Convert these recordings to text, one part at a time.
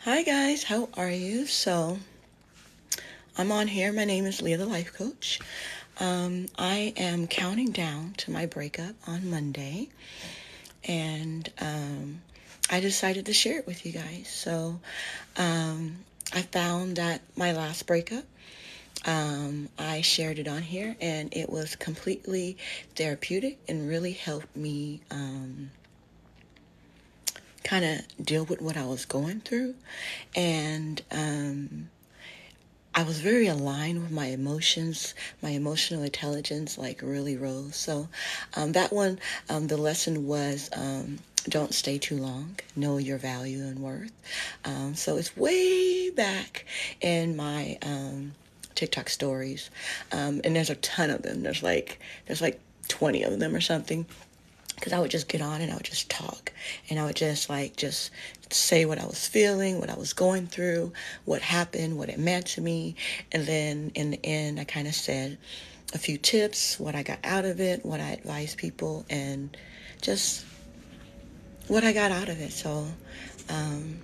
Hi guys, how are you? I'm on here. My name is Leah the Life Coach. I am counting down to my breakup on Monday, and I decided to share it with you guys. I found that my last breakup, I shared it on here, and it was completely therapeutic and really helped me kind of deal with what I was going through. And I was very aligned with my emotions. My emotional intelligence like really rose. That one, the lesson was don't stay too long. Know your value and worth. So it's way back in my TikTok stories, and there's a ton of them. There's like 20 of them or something, because I would just get on and I would just talk, and I would just say what I was feeling, what I was going through, what happened, what it meant to me. And then in the end, I kind of said a few tips, what I got out of it, what I advise people, and just what I got out of it. Um,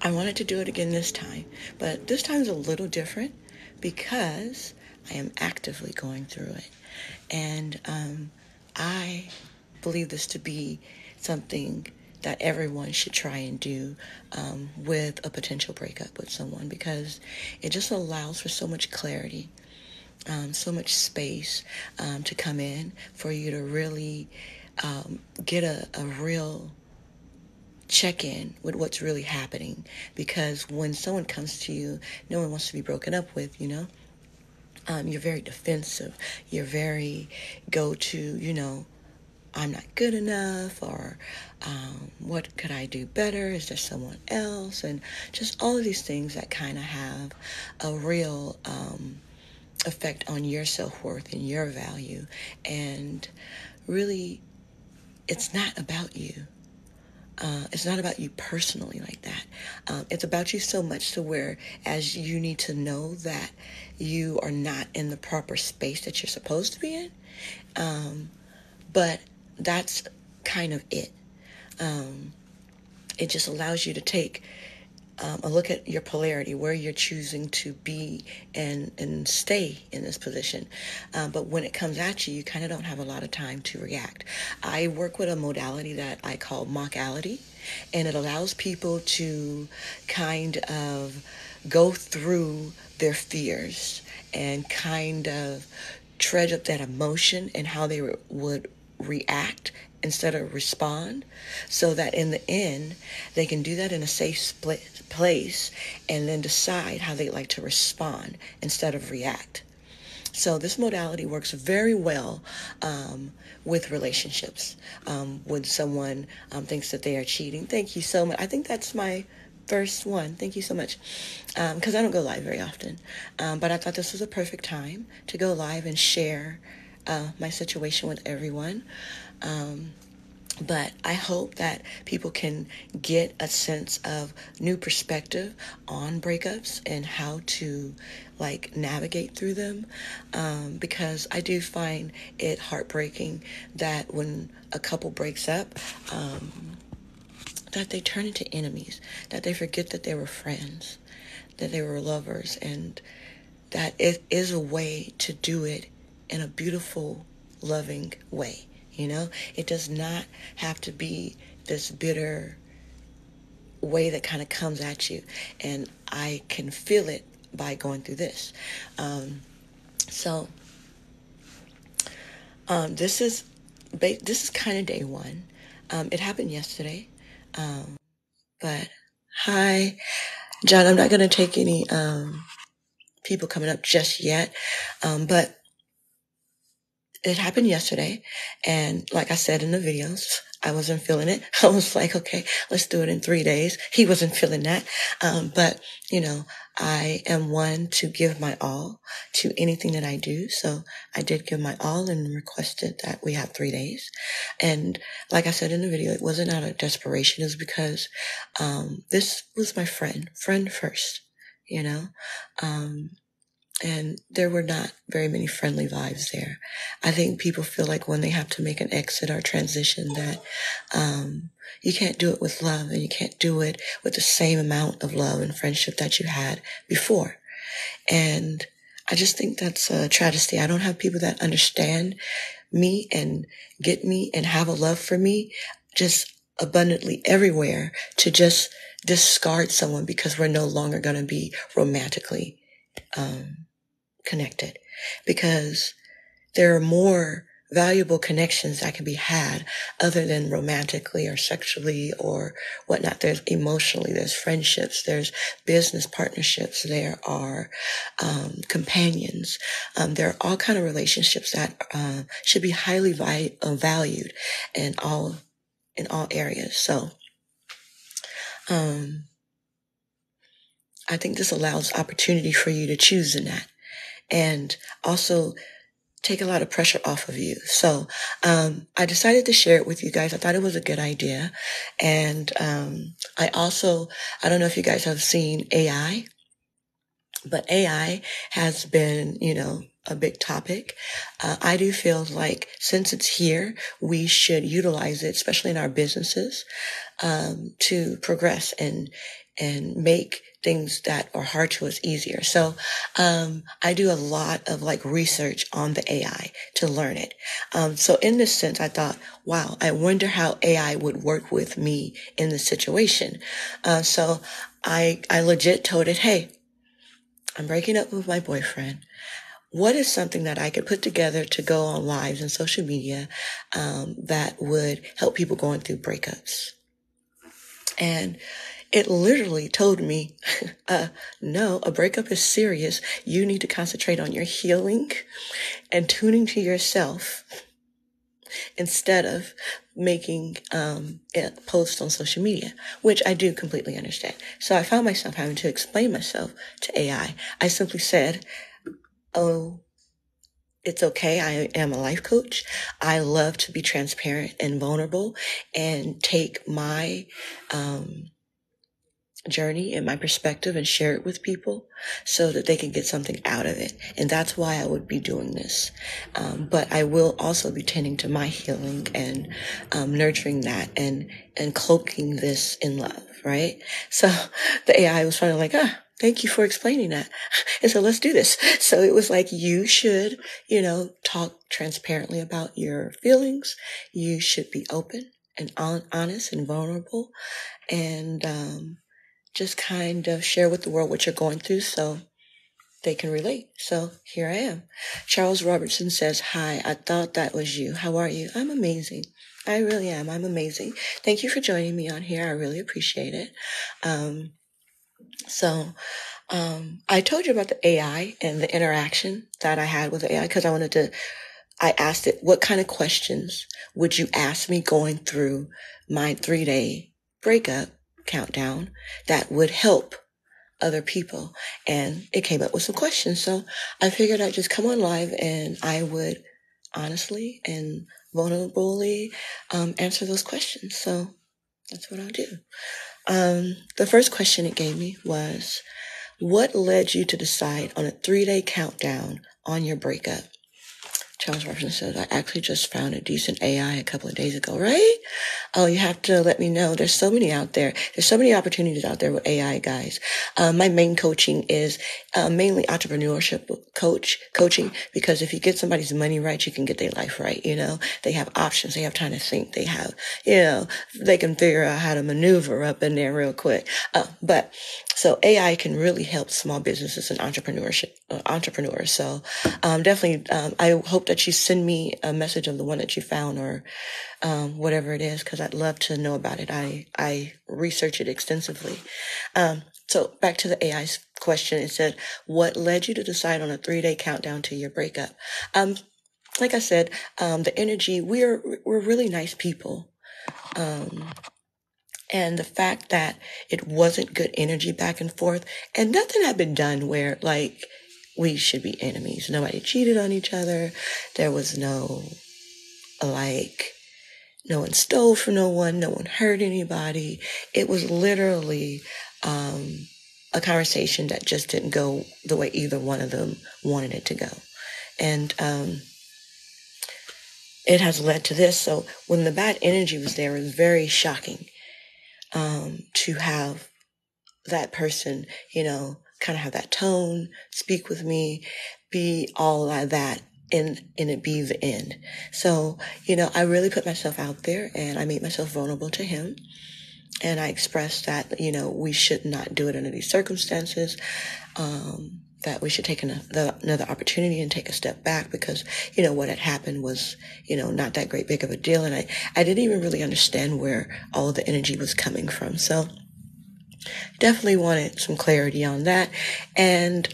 I wanted to do it again this time, but this time is a little different because I am actively going through it. And I believe this to be something that everyone should try and do with a potential breakup with someone, because it just allows for so much clarity, so much space to come in for you to really get a real check in with what's really happening. Because when someone comes to you, no one wants to be broken up with, you know? You're very defensive. You're very go to, I'm not good enough, or what could I do better? Is there someone else? And just all of these things that kind of have a real effect on your self-worth and your value. And really, it's not about you. It's not about you personally like that. It's about you so much to where, as you need to know that you are not in the proper space that you're supposed to be in. But that's kind of it. It just allows you to take a look at your polarity, where you're choosing to be and stay in this position. But when it comes at you, you kind of don't have a lot of time to react. I work with a modality that I call mockality, and it allows people to kind of go through their fears and kind of tread up that emotion and how they would react instead of respond, so that in the end they can do that in a safe place and then decide how they like to respond instead of react. So this modality works very well with relationships. When someone thinks that they are cheating, thank you so much. I think that's my first one. Thank you so much. Because I don't go live very often. But I thought this was a perfect time to go live and share my situation with everyone. But I hope that people can get a sense of new perspective on breakups and how to like navigate through them. Because I do find it heartbreaking that when a couple breaks up, that they turn into enemies, that they forget that they were friends, that they were lovers, and that it is a way to do it in a beautiful, loving way. It does not have to be this bitter way that kind of comes at you. And I can feel it by going through this. Um, so this is kind of day one. It happened yesterday. But hi, John. I'm not going to take any people coming up just yet. But it happened yesterday, and like I said in the videos, I wasn't feeling it. I was like, okay, let's do it in 3 days. He wasn't feeling that. But I am one to give my all to anything that I do. So I did give my all and requested that we have 3 days. And like I said in the video, it wasn't out of desperation. It was because this was my friend first, you know. Um, And there were not very many friendly vibes there. I think people feel like when they have to make an exit or transition that you can't do it with love, and you can't do it with the same amount of love and friendship that you had before. And I just think that's a travesty. I don't have people that understand me and get me and have a love for me just abundantly everywhere to just discard someone because we're no longer going to be romantically connected, because there are more valuable connections that can be had other than romantically or sexually or whatnot. There's emotionally, there's friendships, there's business partnerships, there are companions, there are all kind of relationships that should be highly valued in all areas. So I think this allows opportunity for you to choose in that, and also take a lot of pressure off of you. So I decided to share it with you guys. I thought it was a good idea. And I don't know if you guys have seen AI, but AI has been, a big topic. I do feel like since it's here, we should utilize it, especially in our businesses, to progress and make things that are hard to us easier. So I do a lot of like research on the AI to learn it. So in this sense, I thought, wow, I wonder how AI would work with me in this situation. So I legit told it, hey, I'm breaking up with my boyfriend. What is something that I could put together to go on lives and social media that would help people going through breakups? And it literally told me, no, a breakup is serious. You need to concentrate on your healing and tuning to yourself instead of making a post on social media, which I do completely understand. So I found myself having to explain myself to AI. I simply said, oh, it's okay. I am a life coach. I love to be transparent and vulnerable and take my journey and my perspective and share it with people so that they can get something out of it. And that's why I would be doing this. But I will also be tending to my healing and nurturing that and cloaking this in love, right? So the AI was finally like, thank you for explaining that. And so let's do this. So it was like, you should, talk transparently about your feelings. You should be open and honest and vulnerable, and just kind of share with the world what you're going through so they can relate. So here I am. Charles Robertson says, hi, I thought that was you. How are you? I'm amazing. I really am. I'm amazing. Thank you for joining me on here. I really appreciate it. I told you about the AI and the interaction that I had with the AI because I asked it, what kind of questions would you ask me going through my 3-day breakup countdown that would help other people? And it came up with some questions. So I figured I'd just come on live and I would honestly and vulnerably answer those questions. So that's what I'll do. The first question it gave me was, what led you to decide on a 3-day countdown on your breakup? Charles Robertson says, I actually just found a decent AI a couple of days ago, right? Oh, you have to let me know. There's so many out there. There's so many opportunities out there with AI, guys. My main coaching is mainly entrepreneurship coaching, because if you get somebody's money right, you can get their life right. They have options. They have time to think. They have, they can figure out how to maneuver up in there real quick. So AI can really help small businesses and entrepreneurs. So definitely, I hope that you send me a message of the one that you found, or whatever it is, because I'd love to know about it. I research it extensively. So back to the AI's question, it said, what led you to decide on a 3-day countdown to your breakup? Like I said, the energy, we're really nice people. And the fact that it wasn't good energy back and forth, and nothing had been done where like we should be enemies. Nobody cheated on each other. There was no one stole from no one. No one hurt anybody. It was literally, a conversation that just didn't go the way either one of them wanted it to go. And it has led to this. So when the bad energy was there, it was very shocking to have that person, kind of have that tone, speak with me, be all like that, and it be the end. So, I really put myself out there and I made myself vulnerable to him. And I expressed that, we should not do it under these circumstances, that we should take another opportunity and take a step back because, what had happened was, not that great big of a deal. And I didn't even really understand where all the energy was coming from. So definitely wanted some clarity on that. And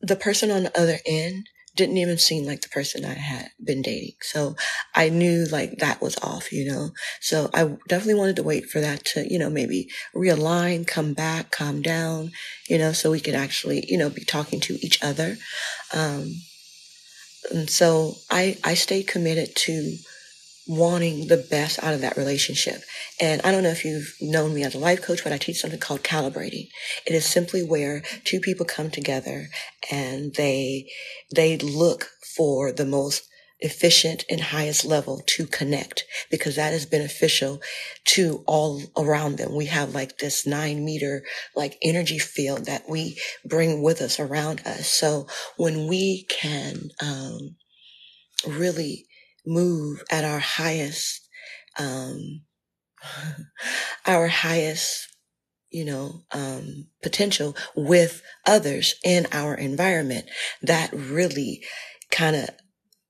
the person on the other end didn't even seem like the person I had been dating. So I knew like that was off, So I definitely wanted to wait for that to, maybe realign, come back, calm down, so we could actually, be talking to each other. And so I stayed committed to wanting the best out of that relationship. And I don't know if you've known me as a life coach, but I teach something called calibrating. It is simply where two people come together and they look for the most efficient and highest level to connect because that is beneficial to all around them. We have like this 9-meter like energy field that we bring with us around us. So when we can, really move at our highest, our highest, potential with others in our environment, that really kind of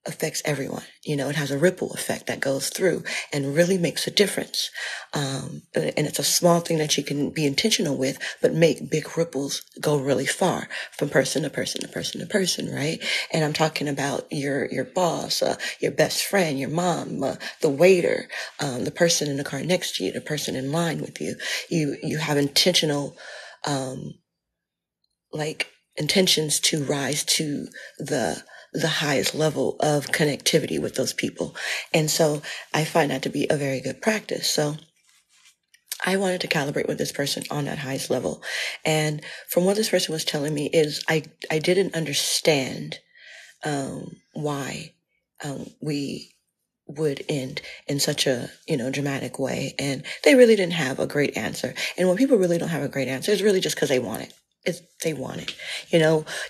affects everyone. It has a ripple effect that goes through and really makes a difference. And it's a small thing that you can be intentional with, but make big ripples go really far from person to person to person to person, right? And I'm talking about your boss, your best friend, your mom, the waiter, the person in the car next to you, the person in line with you. You have intentional, intentions to rise to the highest level of connectivity with those people. And so I find that to be a very good practice. So I wanted to calibrate with this person on that highest level. And from what this person was telling me is I didn't understand why we would end in such a, dramatic way. And they really didn't have a great answer. And when people really don't have a great answer, it's really just because they want it. They want it.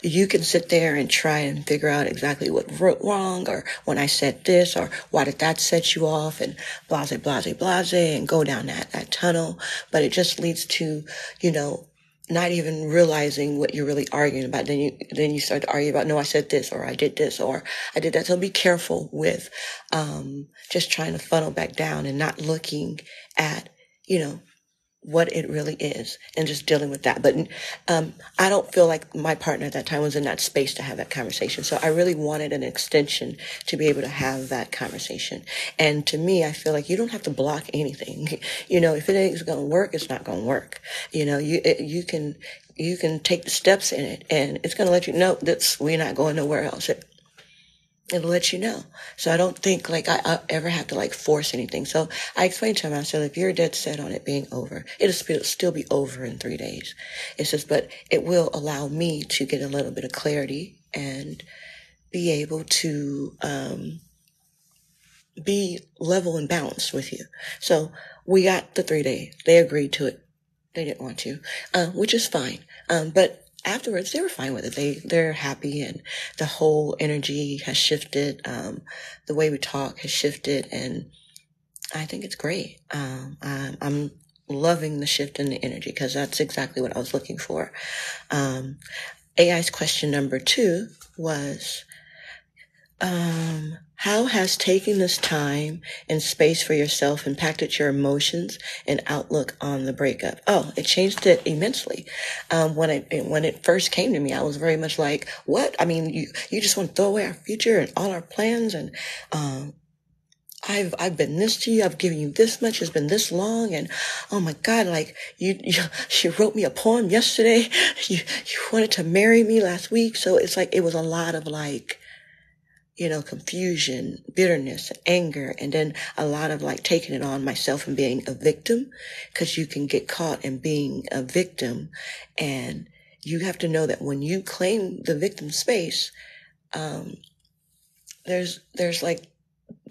You can sit there and try and figure out exactly what went wrong or when I said this or why did that set you off and blase, blase, blase and go down that tunnel. But it just leads to, not even realizing what you're really arguing about. Then you start to argue about, no, I said this or I did this or I did that. So be careful with, just trying to funnel back down and not looking at, what it really is and just dealing with that. But I don't feel like my partner at that time was in that space to have that conversation. So I really wanted an extension to be able to have that conversation. And to me, I feel like you don't have to block anything. If it ain't going to work, it's not going to work. You can take the steps in it and it's going to let you know that we're not going nowhere else. It'll let you know. So I don't think like I ever have to like force anything. So I explained to him, I said, if you're dead set on it being over, it'll still be over in 3 days. It's just, but it will allow me to get a little bit of clarity and be able to, be level and balanced with you. So we got the 3 days. They agreed to it. They didn't want to, which is fine. But afterwards, they were fine with it. They're happy and the whole energy has shifted. The way we talk has shifted and I think it's great. I'm loving the shift in the energy because that's exactly what I was looking for. AI's question number 2 was, how has taking this time and space for yourself impacted your emotions and outlook on the breakup? Oh, it changed it immensely. When it first came to me, I was very much like, what? I mean, you just want to throw away our future and all our plans and, I've been this to you. I've given you this much. It's been this long. And oh my God, like she wrote me a poem yesterday. You wanted to marry me last week. So it's like, it was a lot of like, confusion, bitterness, anger, and then a lot of like taking it on myself and being a victim, because you can get caught in being a victim. And you have to know that when you claim the victim space, there's like,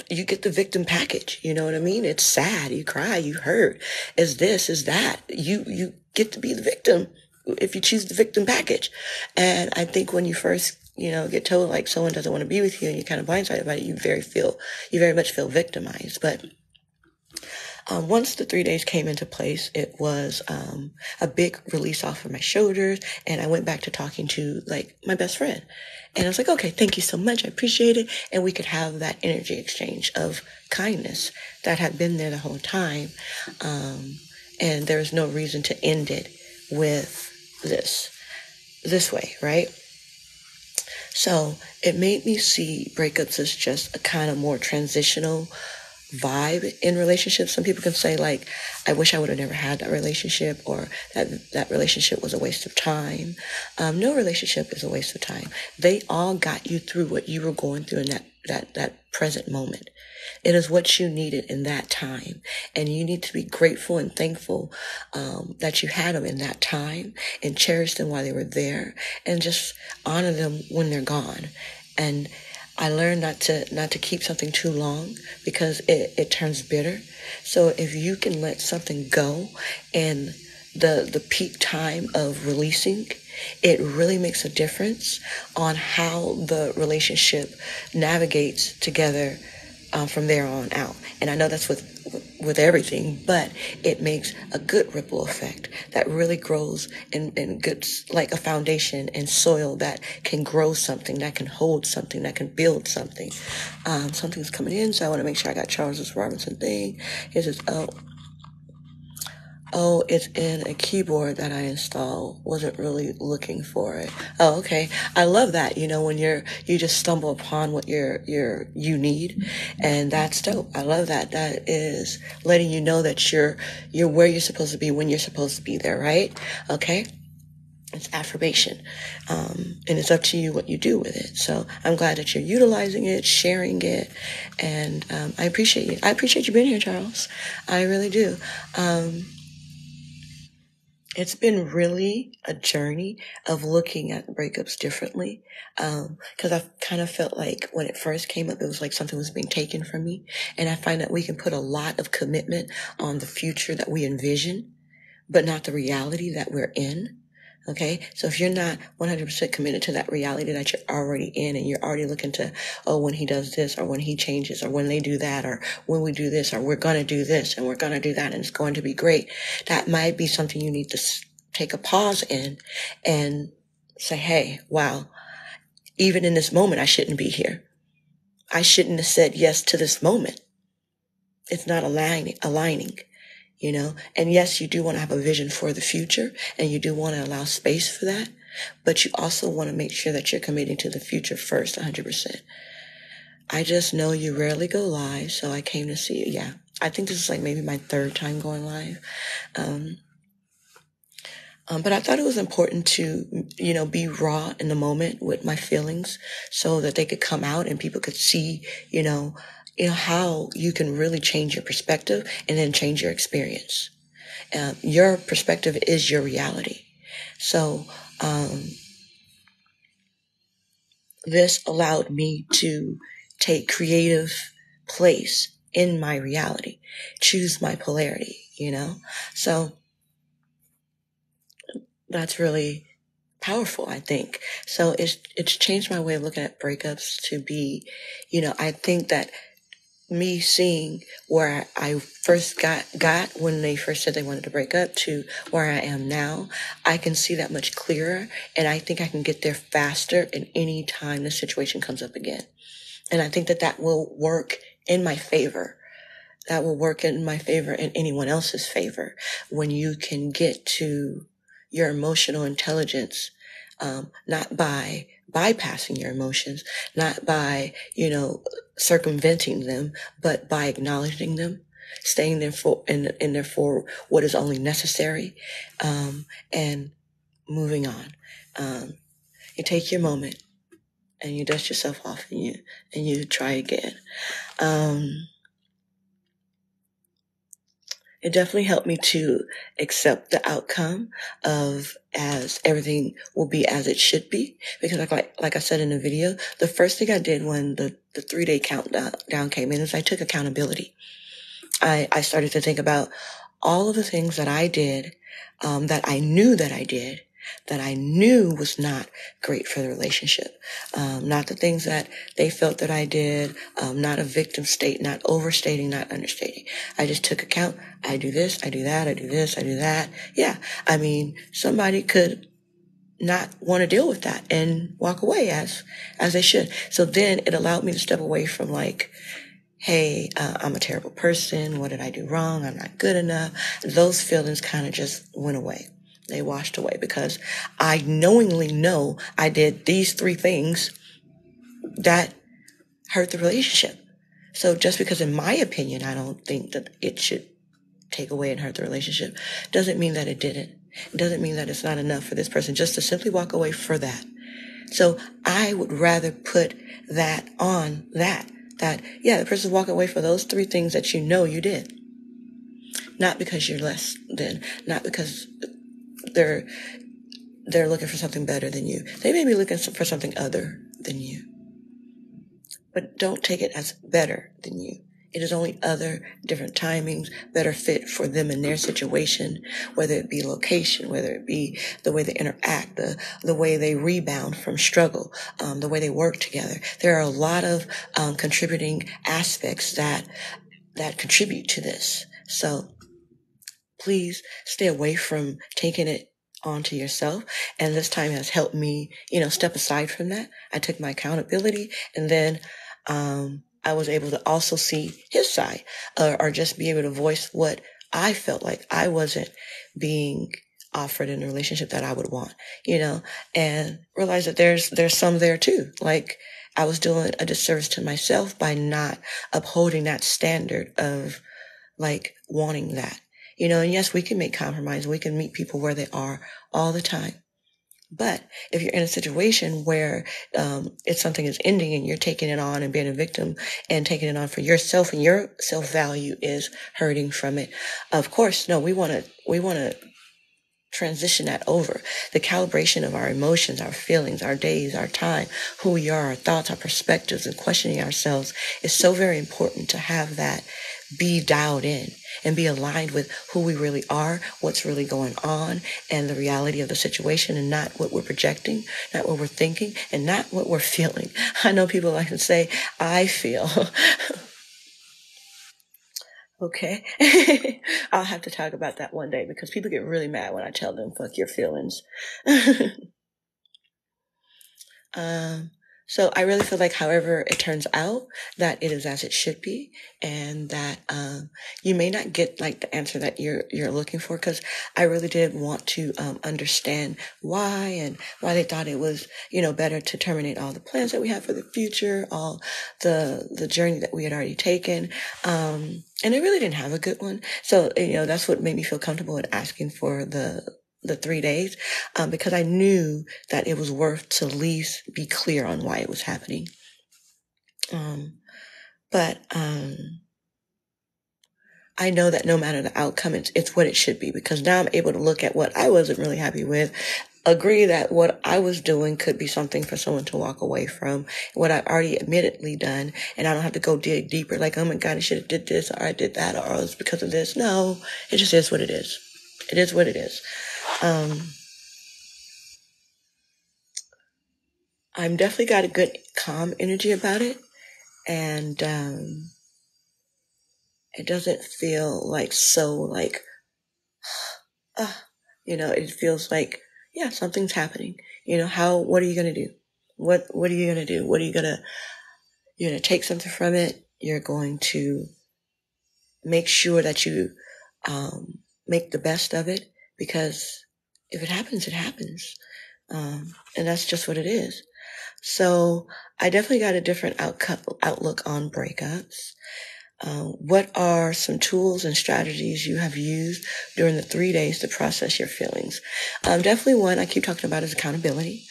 you get the victim package. You know what I mean? It's sad. You cry, you hurt. Is this, is that. You get to be the victim if you choose the victim package. And I think when you first, get told like someone doesn't want to be with you and you're kind of blindsided by it, you very much feel victimized. But once the 3 days came into place, it was a big release off of my shoulders, and I went back to talking to like my best friend. And I was like, okay, thank you so much. I appreciate it. And we could have that energy exchange of kindness that had been there the whole time. And there was no reason to end it with this way, right? So it made me see breakups as just a kind of more transitional vibe in relationships. Some people can say like, I wish I would have never had that relationship, or that relationship was a waste of time. No relationship is a waste of time. They all got you through what you were going through in that present moment. It is what you needed in that time. And you need to be grateful and thankful that you had them in that time, and cherish them while they were there, and just honor them when they're gone. And I learned not to keep something too long, because it turns bitter. So if you can let something go in the peak time of releasing, it really makes a difference on how the relationship navigates together from there on out. And I know that's with everything, but it makes a good ripple effect that really grows in good, like a foundation and soil that can grow something, that can hold something, that can build something. Something's coming in, so I want to make sure I got Charles Robinson thing. Here's his, oh, it's in a keyboard that I installed. Wasn't really looking for it. Oh, okay. I love that. When you just stumble upon what you need. And that's dope. I love that. That is letting you know that you're where you're supposed to be when you're supposed to be there, right? Okay. It's affirmation. And it's up to you what you do with it. So I'm glad that you're utilizing it, sharing it. And, I appreciate you. I appreciate you being here, Charles. I really do. It's been really a journey of looking at breakups differently. Cause I kind of felt like when it first came up, it was like something was being taken from me. And I find that we can put a lot of commitment on the future that we envision, but not the reality that we're in. Okay. So if you're not 100% committed to that reality that you're already in, and you're already looking to, oh, when he does this, or when he changes, or when they do that, or when we do this, or we're going to do this and we're going to do that, and it's going to be great. That might be something you need to take a pause in and say, hey, wow, even in this moment, I shouldn't be here. I shouldn't have said yes to this moment. It's not aligning. And yes, you do want to have a vision for the future, and you do want to allow space for that, but you also want to make sure that you're committing to the future first, 100%. I just know you rarely go live, so I came to see you. Yeah, I think this is like maybe my third time going live. But I thought it was important to, be raw in the moment with my feelings, so that they could come out and people could see, how you can really change your perspective and then change your experience. Your perspective is your reality. So this allowed me to take creative place in my reality, choose my polarity, So that's really powerful, I think. So it's changed my way of looking at breakups to be, I think that me seeing where I first got when they first said they wanted to break up to where I am now, I can see that much clearer, and I think I can get there faster in any time the situation comes up again. And I think that will work in my favor. That will work in my favor and anyone else's favor, when you can get to your emotional intelligence, not by bypassing your emotions, not by, circumventing them, but by acknowledging them, staying there in there for what is only necessary, and moving on. You take your moment and you dust yourself off, and you try again. It definitely helped me to accept the outcome of as everything will be as it should be. Because like I said in the video, the first thing I did when the 3-day countdown came in is I took accountability. I started to think about all of the things that I did, that I knew that I did, that I knew was not great for the relationship. Not the things that they felt that I did, not a victim state, not overstating, not understating. I just took account. I do this, I do that, I do this, I do that. Yeah. I mean, somebody could not want to deal with that and walk away as they should. So then it allowed me to step away from like, hey, I'm a terrible person. What did I do wrong? I'm not good enough. Those feelings kind of just went away. They washed away because I knowingly know I did these 3 things that hurt the relationship. So just because in my opinion, I don't think that it should take away and hurt the relationship, doesn't mean that it didn't. It doesn't mean that it's not enough for this person just to simply walk away for that. So I would rather put that on that, yeah, the person's walking away for those 3 things that you know you did. Not because you're less than, not because they're looking for something better than you. They may be looking for something other than you. But don't take it as better than you. It is only other, different timings, better fit for them in their situation, whether it be location, whether it be the way they interact, the way they rebound from struggle, the way they work together. There are a lot of contributing aspects that contribute to this. So please stay away from taking it onto yourself. And this time has helped me, step aside from that. I took my accountability, and then I was able to also see his side, or just be able to voice what I felt like I wasn't being offered in a relationship that I would want, and realize that there's some there too. Like I was doing a disservice to myself by not upholding that standard of like wanting that, and yes, we can make compromise. We can meet people where they are all the time. But if you're in a situation where it's something is ending and you're taking it on and being a victim and taking it on for yourself, and your self-value is hurting from it, of course, no, we want to transition that over. The calibration of our emotions, our feelings, our days, our time, who we are, our thoughts, our perspectives, and questioning ourselves is so very important to have that be dialed in and be aligned with who we really are, what's really going on, and the reality of the situation, and not what we're projecting, not what we're thinking, and not what we're feeling. I know people like to say, I feel. Okay. I'll have to talk about that one day because people get really mad when I tell them, fuck your feelings. So I really feel like however it turns out, that it is as it should be, and that you may not get like the answer that you're looking for, because I really did want to understand why they thought it was, better to terminate all the plans that we had for the future, all the journey that we had already taken. And I really didn't have a good one. So, that's what made me feel comfortable in asking for the 3 days, because I knew that it was worth to at least be clear on why it was happening. But I know that no matter the outcome, it's what it should be, because now I'm able to look at what I wasn't really happy with, agree that what I was doing could be something for someone to walk away from, what I've already admittedly done, and I don't have to go dig deeper, like, oh my God, I should have did this, or I did that, or it's because of this. No, it just is what it is. It is what it is. I'm definitely got a good calm energy about it, and it doesn't feel like so like, it feels like, yeah, something's happening. What are you gonna do? What are you gonna do? You're gonna take something from it. You're going to make sure that you make the best of it, because if it happens, it happens, and that's just what it is. So I definitely got a different outlook on breakups. What are some tools and strategies you have used during the 3 days to process your feelings? Definitely one I keep talking about is accountability.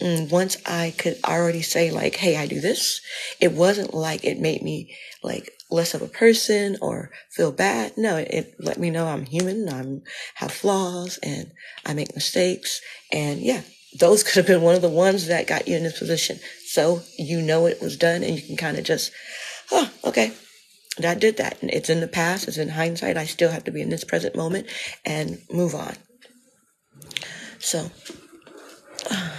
once I could already say like, hey, I do this, it wasn't like it made me like less of a person or feel bad. No, it let me know I'm human, have flaws, and I make mistakes. And yeah, those could have been one of the ones that got you in this position. So you know it was done, and you can kind of just, oh, okay, I did that. And it's in the past, it's in hindsight. I still have to be in this present moment and move on. So I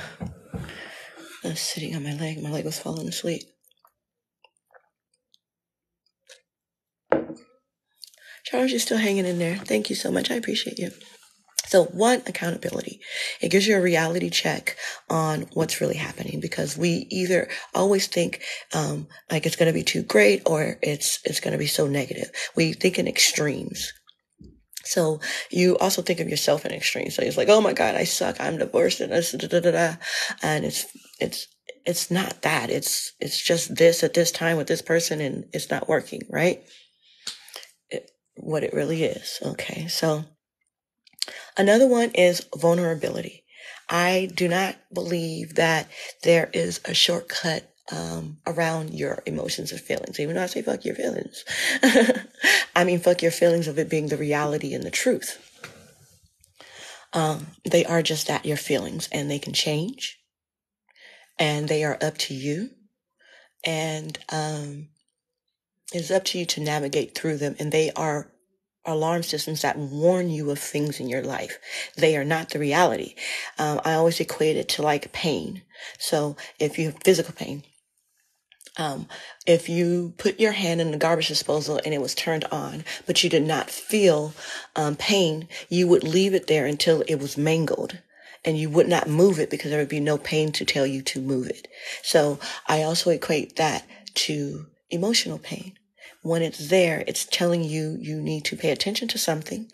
was sitting on my leg was falling asleep. Charles, you're still hanging in there. Thank you so much. I appreciate you. So one, accountability. It gives you a reality check on what's really happening, because we either always think like it's going to be too great or it's going to be so negative. We think in extremes. So you also think of yourself in extremes. So it's like, oh my God, I suck. I'm the worst. And and it's not that. It's just this at this time with this person, and it's not working, right? What it really is. Okay. So another one is vulnerability. I do not believe that there is a shortcut around your emotions or feelings. Even though I say fuck your feelings, I mean fuck your feelings of it being the reality and the truth. They are just that, your feelings, and they can change, and they are up to you, and it's up to you to navigate through them, and they are alarm systems that warn you of things in your life. They are not the reality. I always equate it to like pain. So if you have physical pain, if you put your hand in the garbage disposal and it was turned on, but you did not feel pain, you would leave it there until it was mangled. And you would not move it because there would be no pain to tell you to move it. So I also equate that to emotional pain. When it's there, it's telling you you need to pay attention to something,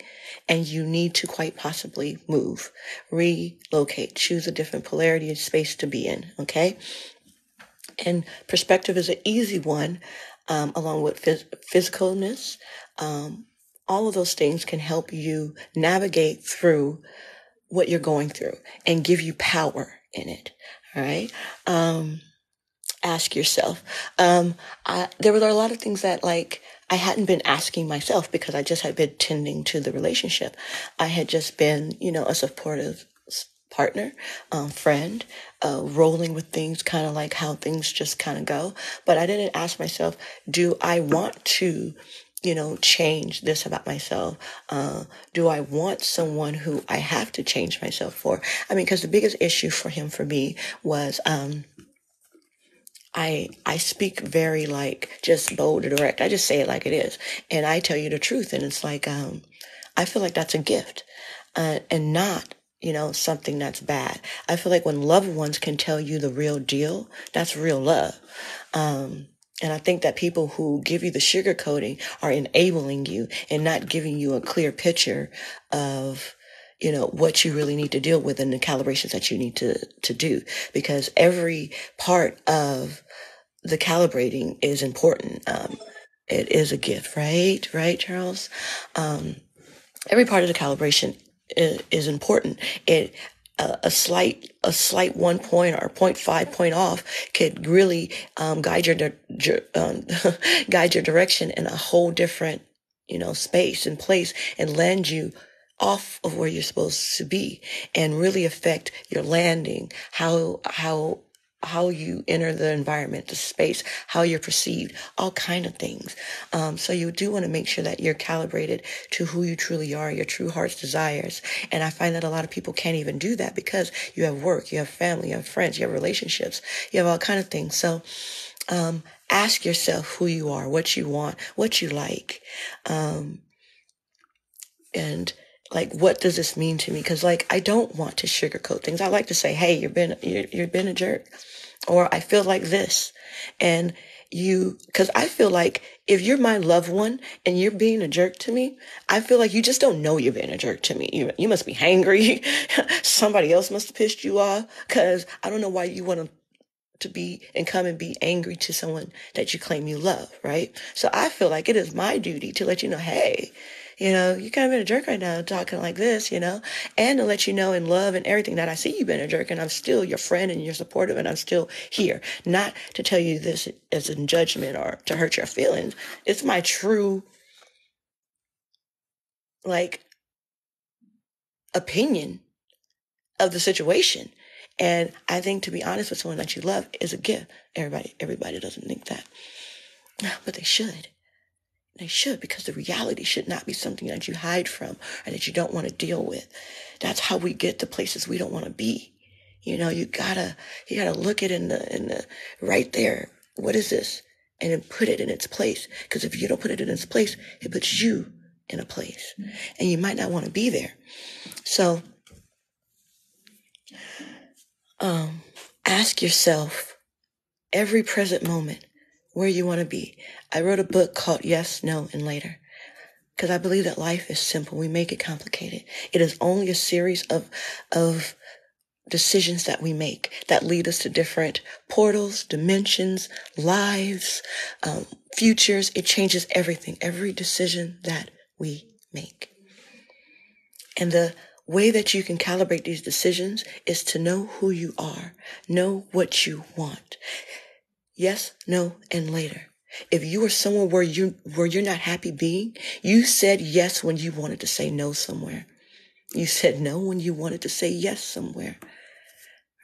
and you need to quite possibly move, relocate, choose a different polarity of space to be in, okay? And perspective is an easy one, along with physicalness. All of those things can help you navigate through what you're going through and give you power in it, all right? Ask yourself. There were a lot of things that like I hadn't been asking myself because I just had been tending to the relationship. I had just been, a supportive partner, friend, rolling with things, kind of like how things just kind of go. But I didn't ask myself, do I want to, change this about myself? Do I want someone who I have to change myself for? I mean, because the biggest issue for him, for me, was, I speak very like just bold and direct. I just say it like it is. And I tell you the truth. And it's like, I feel like that's a gift, and not, something that's bad. I feel like when loved ones can tell you the real deal, that's real love. And I think that people who give you the sugarcoating are enabling you and not giving you a clear picture of, what you really need to deal with and the calibrations that you need to do, because every part of the calibrating is important. It is a gift, right? Right, Charles? Every part of the calibration is important. A slight 1 point or 0.5 point off could really guide your guide your direction in a whole different space and place, and land you off of where you're supposed to be, and really affect your landing, how you enter the environment, the space, how you're perceived, all kind of things. So you do want to make sure that you're calibrated to who you truly are, your true heart's desires. And I find that a lot of people can't even do that because you have work, you have family, you have friends, you have relationships, you have all kind of things. So ask yourself who you are, what you want, what you like, and like, what does this mean to me? Because like, I don't want to sugarcoat things. I like to say, hey, you've been a jerk, or I feel like this. And because I feel like if you're my loved one and you're being a jerk to me, I feel like you just don't know you're being a jerk to me. You must be hangry. Somebody else must have pissed you off, because I don't know why you want to be and come and be angry to someone that you claim you love, right? So I feel like it is my duty to let you know, hey, You kind of been a jerk right now talking like this, and to let you know in love and everything that I see you've been a jerk and I'm still your friend and you're supportive and I'm still here. Not to tell you this as in judgment or to hurt your feelings. It's my true, opinion of the situation. And I think to be honest with someone that you love is a gift. Everybody doesn't think that, but they should. They should, because the reality should not be something that you hide from or that you don't want to deal with. That's how we get to places we don't want to be. You gotta look it in the right there. What is this? And then put it in its place. Because if you don't put it in its place, it puts you in a place. And you might not want to be there. So, ask yourself every present moment where you want to be. I wrote a book called Yes, No, and Later, because I believe that life is simple. We make it complicated. It is only a series of decisions that we make that lead us to different portals, dimensions, lives, futures. It changes everything, every decision that we make. And the way that you can calibrate these decisions is to know who you are, know what you want. Yes, no, and later. If you are somewhere where you're not happy being, you said yes when you wanted to say no somewhere. You said no when you wanted to say yes somewhere,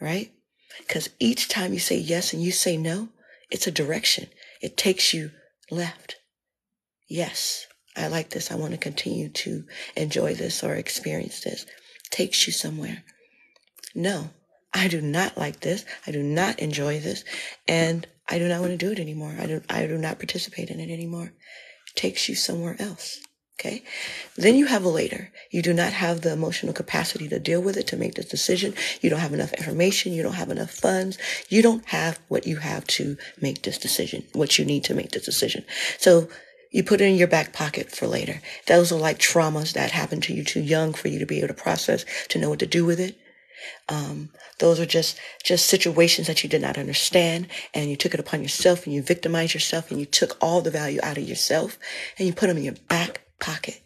right? Because each time you say yes and you say no, it's a direction. It takes you left. Yes, I like this. I want to continue to enjoy this or experience this. Takes you somewhere. No, I do not like this. I do not enjoy this. And I do not want to do it anymore. I do not participate in it anymore. It takes you somewhere else. Okay. Then you have a later. You do not have the emotional capacity to deal with it, to make this decision. You don't have enough information. You don't have enough funds. You don't have what you have to make this decision, what you need to make this decision. So you put it in your back pocket for later. Those are like traumas that happened to you too young for you to be able to process, to know what to do with it. Those are just situations that you did not understand, and you took it upon yourself and you victimized yourself and you took all the value out of yourself and you put them in your back pocket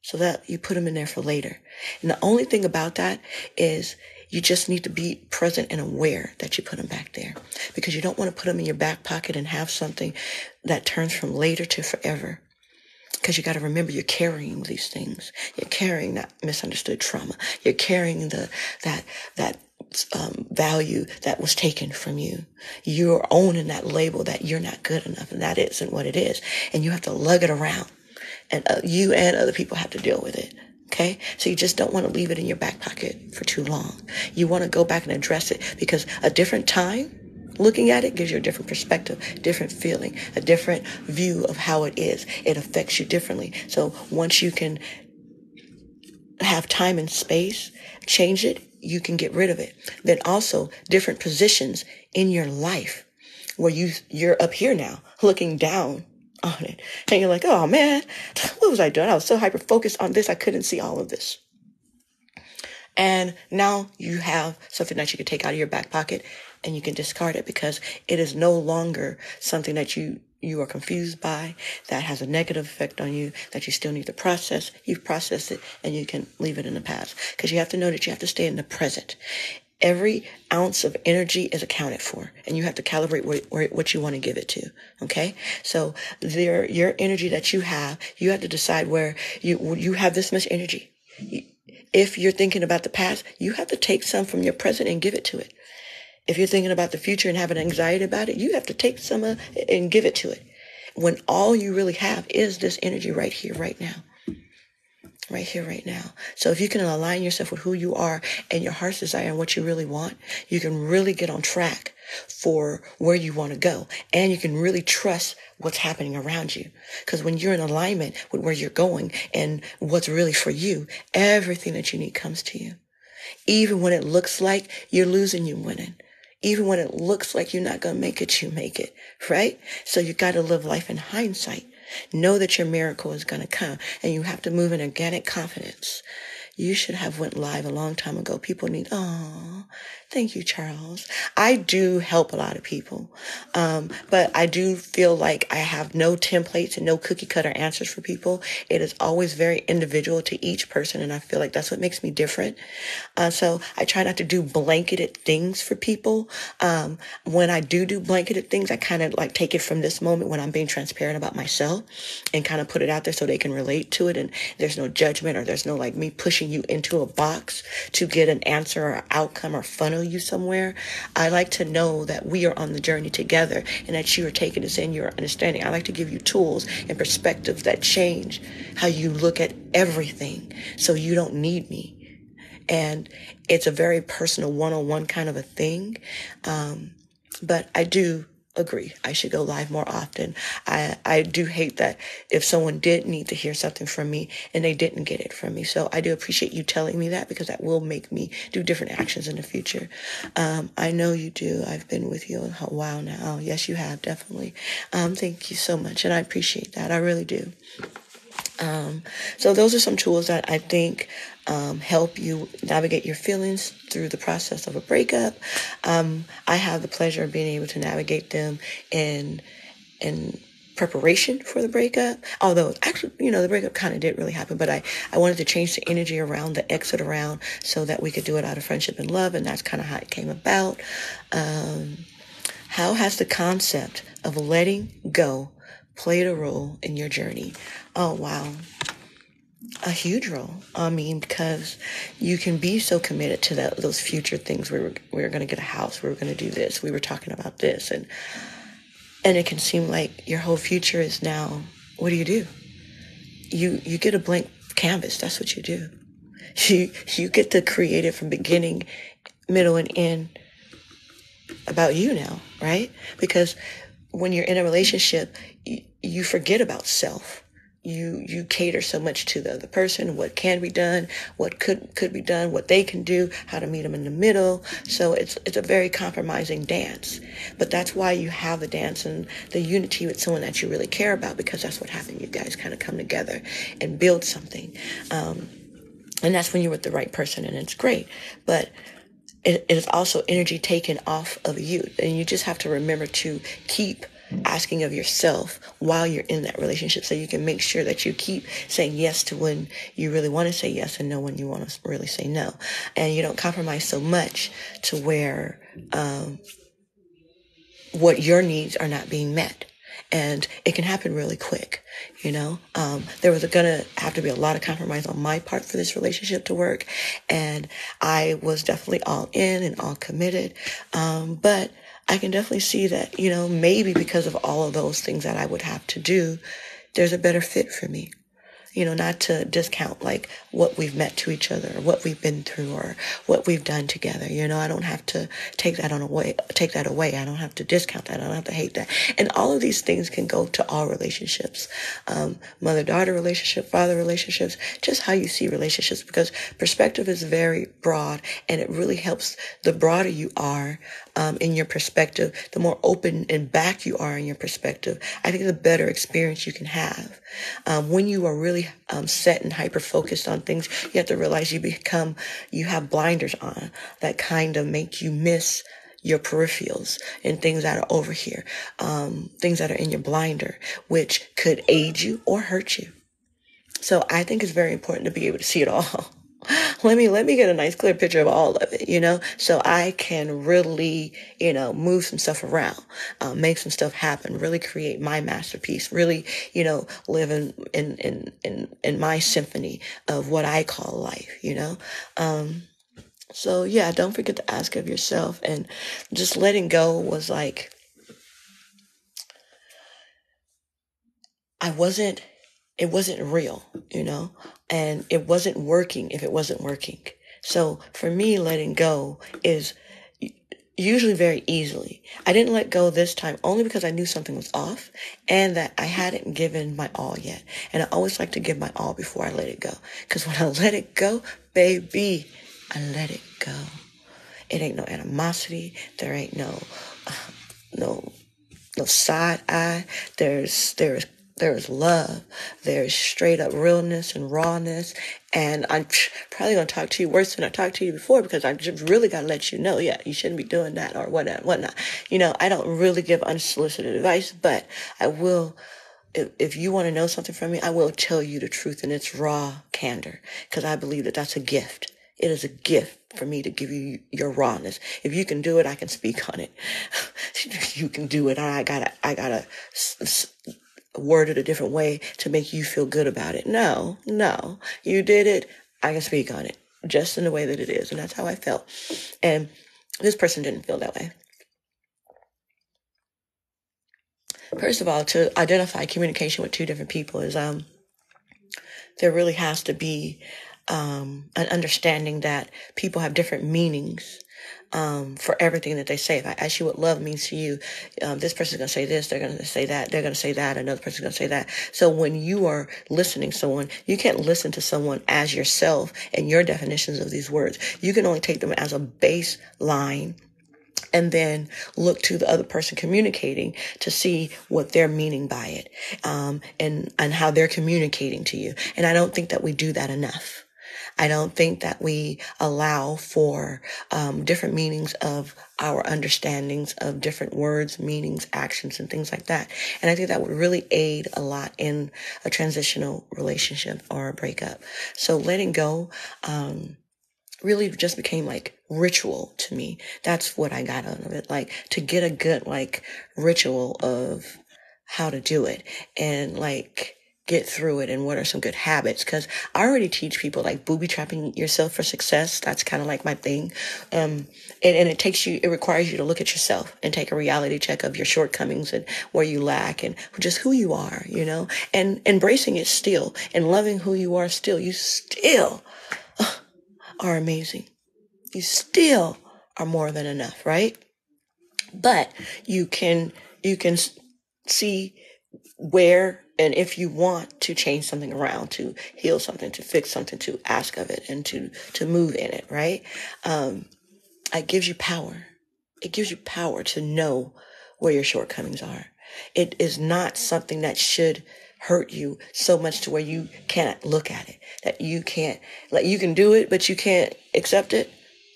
so that you put them in there for later. And the only thing about that is you just need to be present and aware that you put them back there, because you don't want to put them in your back pocket and have something that turns from later to forever. Because you got to remember, you're carrying these things. You're carrying that misunderstood trauma. You're carrying that value that was taken from you. You're owning that label that you're not good enough, and that isn't what it is. And you have to lug it around, and you and other people have to deal with it. Okay? So you just don't want to leave it in your back pocket for too long. You want to go back and address it, because a different time looking at it gives you a different perspective, different feeling, a different view of how it is. It affects you differently. So once you can have time and space, change it, you can get rid of it. Then also different positions in your life where you're up here now looking down on it. And you're like, oh man, what was I doing? I was so hyper focused on this, I couldn't see all of this. And now you have something that you can take out of your back pocket and you can discard it, because it is no longer something that you are confused by, that has a negative effect on you, that you still need to process. You've processed it and you can leave it in the past, because you have to know that you have to stay in the present. Every ounce of energy is accounted for, and you have to calibrate what you want to give it to. Okay. So your energy that you have to decide where you have this much energy. If you're thinking about the past, you have to take some from your present and give it to it. If you're thinking about the future and having anxiety about it, you have to take some and give it to it. When all you really have is this energy right here, right now. Right here, right now. So if you can align yourself with who you are and your heart's desire and what you really want, you can really get on track for where you want to go. And you can really trust what's happening around you. Because when you're in alignment with where you're going and what's really for you, everything that you need comes to you. Even when it looks like you're losing, you're winning. Even when it looks like you're not going to make it, you make it, right? So you got to live life in hindsight. Know that your miracle is going to come, and you have to move in organic confidence. You should have went live a long time ago. People need, oh, thank you, Charles. I do help a lot of people. But I do feel like I have no templates and no cookie cutter answers for people. It is always very individual to each person. And I feel like that's what makes me different. So I try not to do blanketed things for people. When I do blanketed things, I kind of like take it from this moment when I'm being transparent about myself and kind of put it out there so they can relate to it. And there's no judgment, or there's no like me pushing you into a box to get an answer or outcome or funnel you somewhere. I like to know that we are on the journey together and that you are taking this in, your understanding. I like to give you tools and perspectives that change how you look at everything so you don't need me. And it's a very personal one-on-one kind of a thing. But I do agree I should go live more often. I do hate that if someone did need to hear something from me and they didn't get it from me. So I do appreciate you telling me that, because that will make me do different actions in the future. I know you do. I've been with you a while now. Yes, you have, definitely. Thank you so much. And I appreciate that. I really do. So those are some tools that I think help you navigate your feelings through the process of a breakup. I have the pleasure of being able to navigate them in preparation for the breakup. Although actually, the breakup kind of did really happen, but I wanted to change the energy around, the exit around, so that we could do it out of friendship and love. And that's kind of how it came about. How has the concept of letting go played a role in your journey? Oh, wow. A huge role. I mean, because you can be so committed to those future things. We were going to get a house. We were going to do this. We were talking about this. And it can seem like your whole future is now, what do? You get a blank canvas. That's what you do. You get to create it from beginning, middle, and end about you now, right? Because when you're in a relationship, you forget about self. You cater so much to the other person, what can be done, what could be done, what they can do, how to meet them in the middle. So it's a very compromising dance. But that's why you have the dance and the unity with someone that you really care about, because that's what happened. You guys kind of come together and build something. And that's when you're with the right person, and it's great. But it is also energy taken off of you. And you just have to remember to keep asking of yourself while you're in that relationship, so you can make sure that you keep saying yes to when you really want to say yes and no when you want to really say no. And you don't compromise so much to where what your needs are not being met. And it can happen really quick. There was going to have to be a lot of compromise on my part for this relationship to work. And I was definitely all in and all committed. But I can definitely see that, maybe because of all of those things that I would have to do, there's a better fit for me. Not to discount like what we've met to each other, or what we've been through, or what we've done together. I don't have to take that away. I don't have to discount that. I don't have to hate that. And all of these things can go to all relationships, mother-daughter relationship, father relationships, just how you see relationships, because perspective is very broad, and it really helps. The broader you are in your perspective, the more open and back you are in your perspective, I think the better experience you can have. When you are really set and hyper-focused on things, you have to realize you have blinders on that kind of make you miss your peripherals and things that are over here, things that are in your blinder, which could aid you or hurt you. So I think it's very important to be able to see it all. Let me get a nice clear picture of all of it, so I can really, move some stuff around, make some stuff happen, really create my masterpiece, really, live in my symphony of what I call life, So yeah, don't forget to ask of yourself. And just letting go was like, it wasn't real, and it wasn't working if it wasn't working. So for me, letting go is usually very easily. I didn't let go this time only because I knew something was off and that I hadn't given my all yet. And I always like to give my all before I let it go. Because when I let it go, baby, I let it go. It ain't no animosity. There ain't no side eye. There's There's love. There's straight up realness and rawness. And I'm probably going to talk to you worse than I talked to you before, because I just really got to let you know, yeah, you shouldn't be doing that or whatnot. I don't really give unsolicited advice, but I will. If you want to know something from me, I will tell you the truth in its raw candor, because I believe that that's a gift. It is a gift for me to give you your rawness. If you can do it, I can speak on it. You can do it. I gotta word it a different way to make you feel good about it. No, you did it. I can speak on it just in the way that it is. And that's how I felt. And this person didn't feel that way. First of all, to identify communication with two different people is, there really has to be an understanding that people have different meanings for everything that they say. If I ask you what love means to you, this person's going to say this, they're going to say that, they're going to say that, another person's going to say that. So when you are listening to someone, you can't listen to someone as yourself and your definitions of these words. You can only take them as a baseline and then look to the other person communicating to see what they're meaning by it, and how they're communicating to you. And I don't think that we do that enough. I don't think that we allow for different meanings of our understandings of different words, meanings, actions, and things like that. And I think that would really aid a lot in a transitional relationship or a breakup. So letting go, really just became like ritual to me. That's what I got out of it. Like, to get a good like ritual of how to do it and like get through it, and what are some good habits. Cause I already teach people like booby trapping yourself for success. That's kind of like my thing. And it requires you to look at yourself and take a reality check of your shortcomings and where you lack and just who you are, and embracing it still and loving who you are still. You still are amazing. You still are more than enough, right? But you can see where, and if you want to change something around, to heal something, to fix something, to ask of it, and to move in it, right? It gives you power. It gives you power to know where your shortcomings are. It is not something that should hurt you so much to where you can't look at it, that you can't, like, you can do it, but you can't accept it.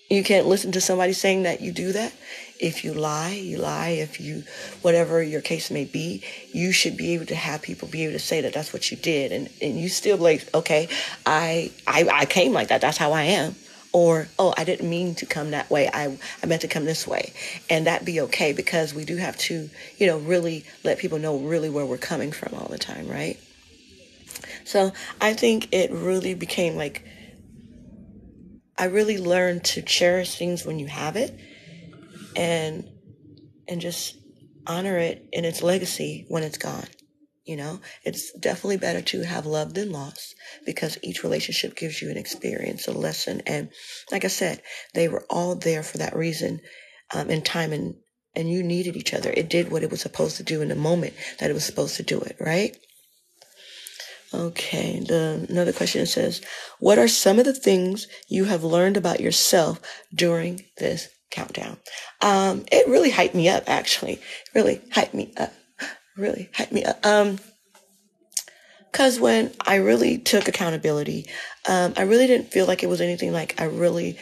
You can't listen to somebody saying that you do that. If you lie, you lie. If you, whatever your case may be, you should be able to have people be able to say that that's what you did. And you still like, okay, I came like that. That's how I am. Or, oh, I didn't mean to come that way. I meant to come this way. And that be okay, because we do have to, really let people know really where we're coming from all the time, right? So I think it really became like, I really learned to cherish things when you have it, and just honor it in its legacy when it's gone. It's definitely better to have love than loss, because each relationship gives you an experience, a lesson. And like I said, they were all there for that reason, in time, and you needed each other. It did what it was supposed to do in the moment that it was supposed to do it, right? Okay, another question says, what are some of the things you have learned about yourself during this countdown? It really hyped me up, actually. Really hyped me up. Really hyped me up. Because when I really took accountability, I really didn't feel like it was anything like I really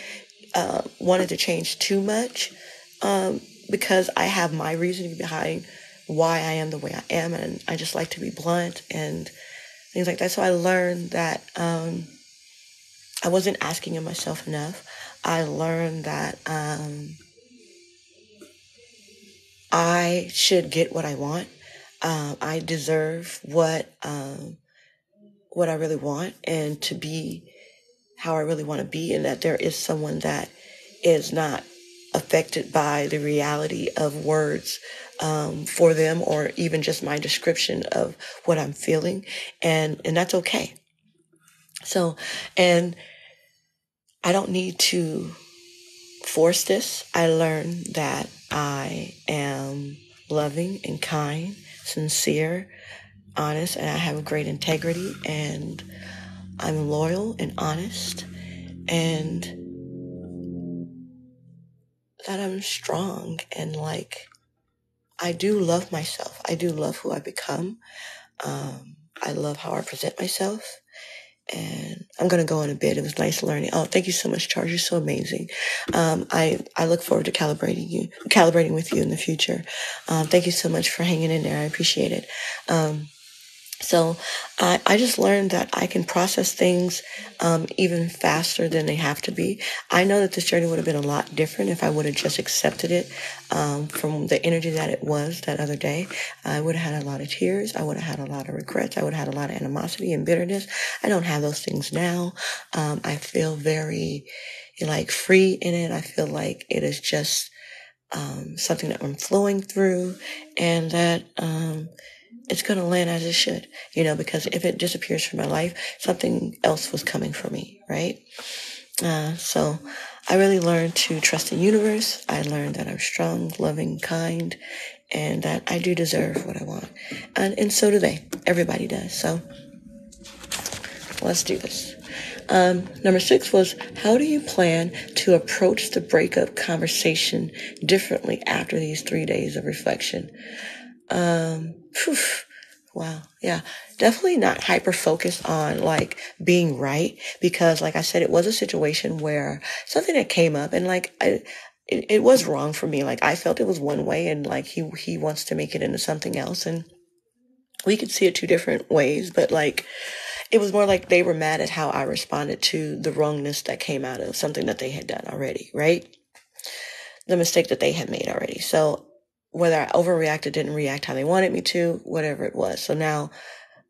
wanted to change too much, because I have my reasoning behind why I am the way I am, and I just like to be blunt and things like that. So I learned that I wasn't asking of myself enough. I learned that I should get what I want. I deserve what I really want, and to be how I really want to be, and that there is someone that is not affected by the reality of words for them, or even just my description of what I'm feeling, and that's okay. So, and I don't need to force this. I learned that I am loving and kind, sincere, honest, and I have great integrity, and I'm loyal and honest, and that I'm strong, and like, I do love myself. I do love who I become. I love how I present myself. And I'm going to go in a bit. It was nice learning. Oh, thank you so much, Charles. You're so amazing. I look forward to calibrating with you in the future. Thank you so much for hanging in there. I appreciate it. So I just learned that I can process things even faster than they have to be. I know that this journey would have been a lot different if I would have just accepted it from the energy that it was that other day. I would have had a lot of tears. I would have had a lot of regrets. I would have had a lot of animosity and bitterness. I don't have those things now. I feel very like free in it. I feel like it is just something that I'm flowing through, and that it's going to land as it should, because if it disappears from my life, something else was coming for me, right? So I really learned to trust the universe. I learned that I'm strong, loving, kind, and that I do deserve what I want. And so do they. Everybody does. So let's do this. Number 6 was, how do you plan to approach the breakup conversation differently after these 3 days of reflection? Wow. Yeah. Definitely not hyper focused on like being right, because like I said, it was a situation where something that came up, and like it was wrong for me. Like I felt it was one way, and like he wants to make it into something else, and we could see it 2 different ways, but like it was more like they were mad at how I responded to the wrongness that came out of something that they had done already, right? The mistake that they had made already. So whether I overreacted, didn't react how they wanted me to, whatever it was. So now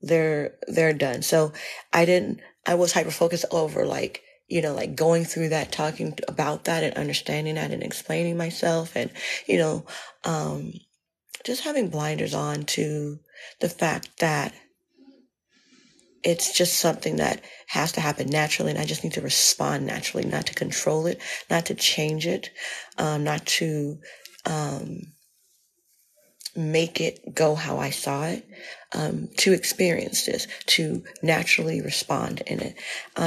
they're done. So I was hyper focused over like, like going through that, talking about that and understanding that and explaining myself, and, just having blinders on to the fact that it's just something that has to happen naturally, and I just need to respond naturally, not to control it, not to change it, not to make it go how I saw it, to experience this, to naturally respond in it.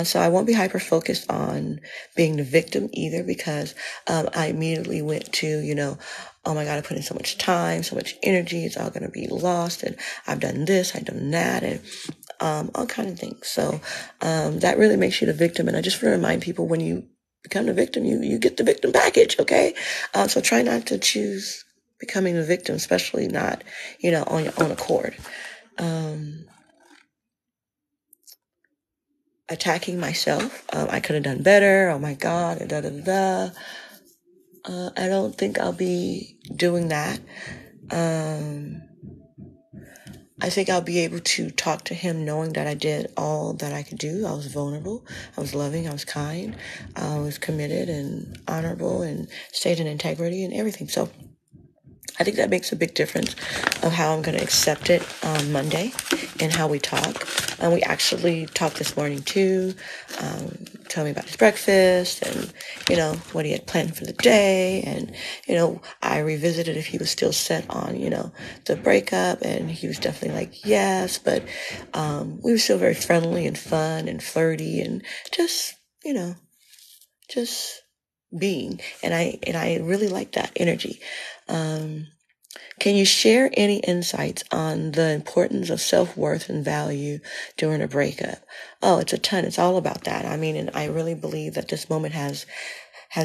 So I won't be hyper focused on being the victim either, because I immediately went to, oh my God, I put in so much time, so much energy, it's all going to be lost, and I've done this, I've done that, and all kind of things. So that really makes you the victim. And I just want to remind people, when you become the victim, you get the victim package, okay? So try not to choose becoming the victim, especially not, on your own accord. Attacking myself, I could have done better, oh my God, da da da da. I don't think I'll be doing that. I think I'll be able to talk to him knowing that I did all that I could do. I was vulnerable, I was loving, I was kind, I was committed and honorable and stayed in integrity and everything. So I think that makes a big difference of how I'm going to accept it on Monday and how we talk. We actually talked this morning too. Tell me about his breakfast and, what he had planned for the day. And, I revisited if he was still set on, the breakup. And he was definitely like, yes. But we were still very friendly and fun and flirty and just, just being. And I really like that energy. Can you share any insights on the importance of self-worth and value during a breakup? Oh, it's a ton. It's all about that. I mean, and I really believe that this moment has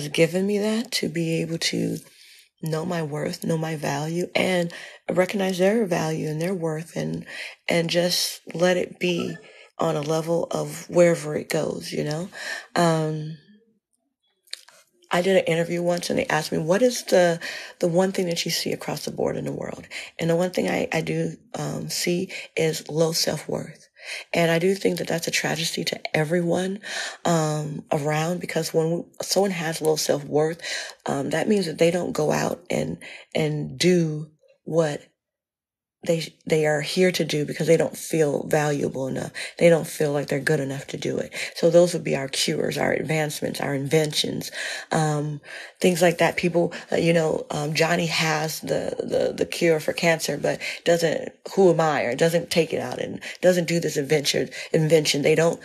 given me that, to be able to know my worth, know my value, and recognize their value and their worth, and just let it be on a level of wherever it goes, I did an interview once, and they asked me, what is the one thing that you see across the board in the world? And the one thing I do see is low self-worth. And I do think that that's a tragedy to everyone around, because when someone has low self-worth, that means that they don't go out and do what they are here to do, because they don't feel valuable enough. They don't feel like they're good enough to do it. So those would be our cures, our advancements, our inventions, things like that. People, Johnny has the cure for cancer, but doesn't, who am I, or doesn't take it out and doesn't do this invention. They don't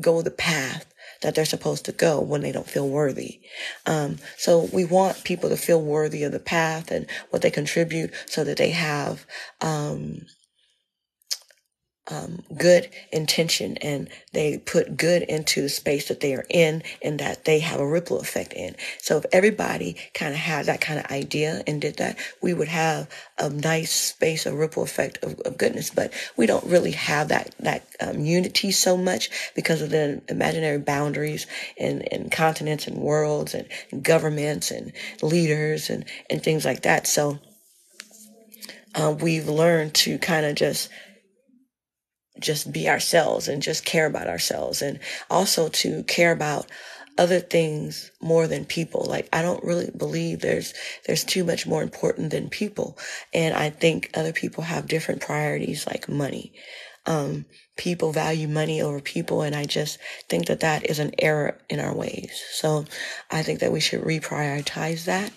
go the path that they're supposed to go when they don't feel worthy. So we want people to feel worthy of the path and what they contribute, so that they have good intention, and they put good into the space that they are in, and that they have a ripple effect in. So if everybody kind of had that kind of idea and did that, we would have a nice space, a ripple effect of goodness. But we don't really have that unity so much because of the imaginary boundaries and continents and worlds and governments and leaders and things like that. So we've learned to kind of just be ourselves and just care about ourselves, and also to care about other things more than people. Like, I don't really believe there's too much more important than people. And I think other people have different priorities, like money. People value money over people, and I just think that is an error in our ways. So I think that we should reprioritize that,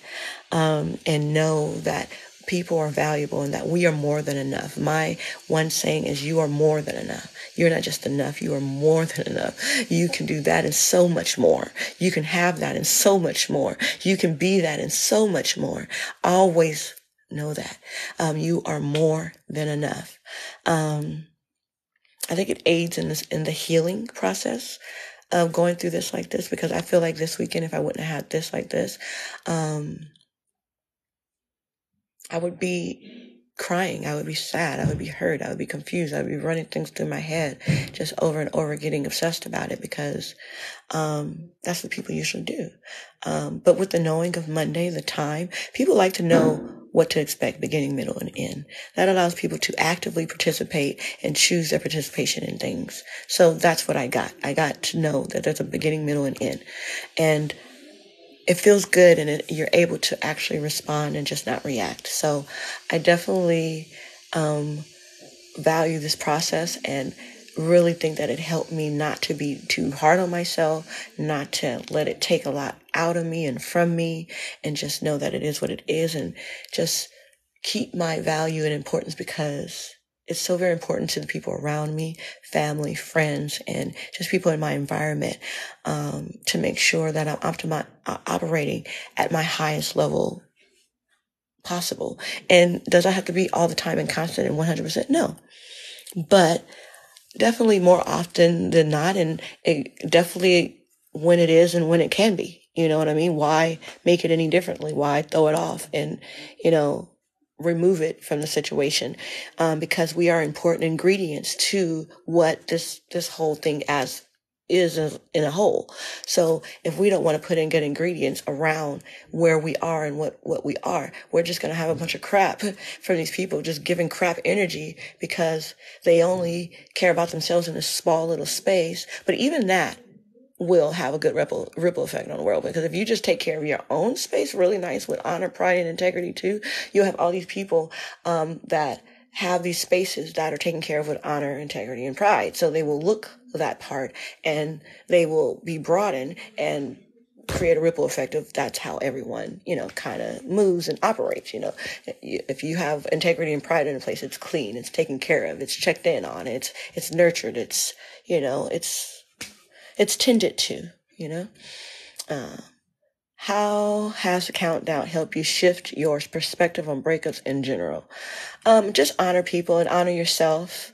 and know that people are valuable and that we are more than enough. My one saying is, you are more than enough. You're not just enough, you are more than enough. You can do that and so much more. You can have that and so much more. You can be that and so much more. Always know that. You are more than enough. I think it aids in the healing process of going through this like this, because I feel like this weekend, if I wouldn't have had this like this, I would be crying. I would be sad. I would be hurt. I would be confused. I would be running things through my head just over and over, getting obsessed about it, because that's what people usually do. But with the knowing of Monday, the time, people like to know what to expect, beginning, middle, and end. That allows people to actively participate and choose their participation in things. So that's what I got. I got to know that there's a beginning, middle, and end. And it feels good, and you're able to actually respond and just not react. So I definitely value this process, and really think that it helped me not to be too hard on myself, not to let it take a lot out of me and from me, and just know that it is what it is, and just keep my value and importance, because it's so very important to the people around me, family, friends, and just people in my environment, to make sure that I'm operating at my highest level possible. And does that have to be all the time and constant and 100%? No. But definitely more often than not, and it definitely when it is and when it can be. You know what I mean? Why make it any differently? Why throw it off and, remove it from the situation? Because we are important ingredients to what this whole thing is in a whole. So if we don't want to put in good ingredients around where we are and what we are, we're just going to have a bunch of crap from these people, just giving crap energy because they only care about themselves in a small little space. But even that will have a good ripple effect on the world, because if you just take care of your own space really nice with honor, pride, and integrity too, you'll have all these people that have these spaces that are taken care of with honor, integrity, and pride. So they will look that part, and they will be broadened and create a ripple effect of that's how everyone, kind of moves and operates. If you have integrity and pride in a place, it's clean, it's taken care of, it's checked in on, it's nurtured, it's tended to. How has the countdown helped you shift your perspective on breakups in general? Just honor people and honor yourself.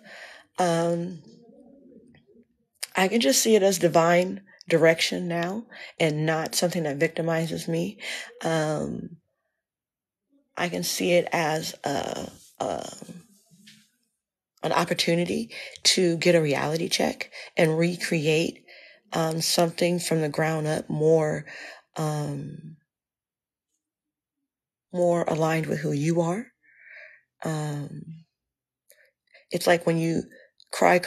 I can just see it as divine direction now, and not something that victimizes me. I can see it as an opportunity to get a reality check and recreate something from the ground up, more aligned with who you are. It's like when you cry,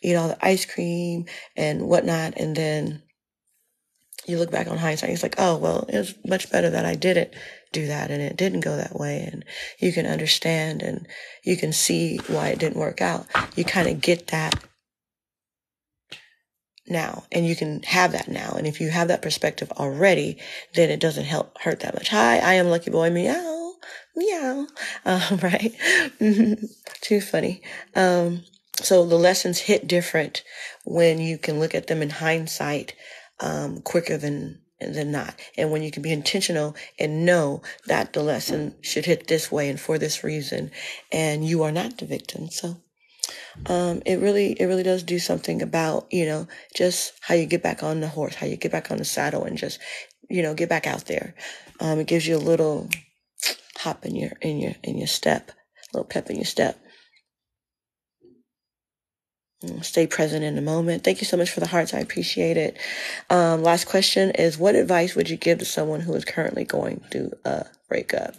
eat all the ice cream and whatnot, and then you look back on hindsight, it's like, oh, well, it was much better that I didn't do that, and it didn't go that way, and you can understand, and you can see why it didn't work out. You kind of get that now, and you can have that now. And if you have that perspective already, then it doesn't hurt that much. Hi, I am Lucky Boy, meow, meow. Right? Too funny. So the lessons hit different when you can look at them in hindsight, quicker than not. And when you can be intentional and know that the lesson should hit this way and for this reason, and you are not the victim. So It really does do something about, just how you get back on the horse, how you get back on the saddle and just, get back out there. It gives you a little hop in your step, a little pep in your step. Stay present in the moment. Thank you so much for the hearts. I appreciate it. Last question is, what advice would you give to someone who is currently going through a breakup?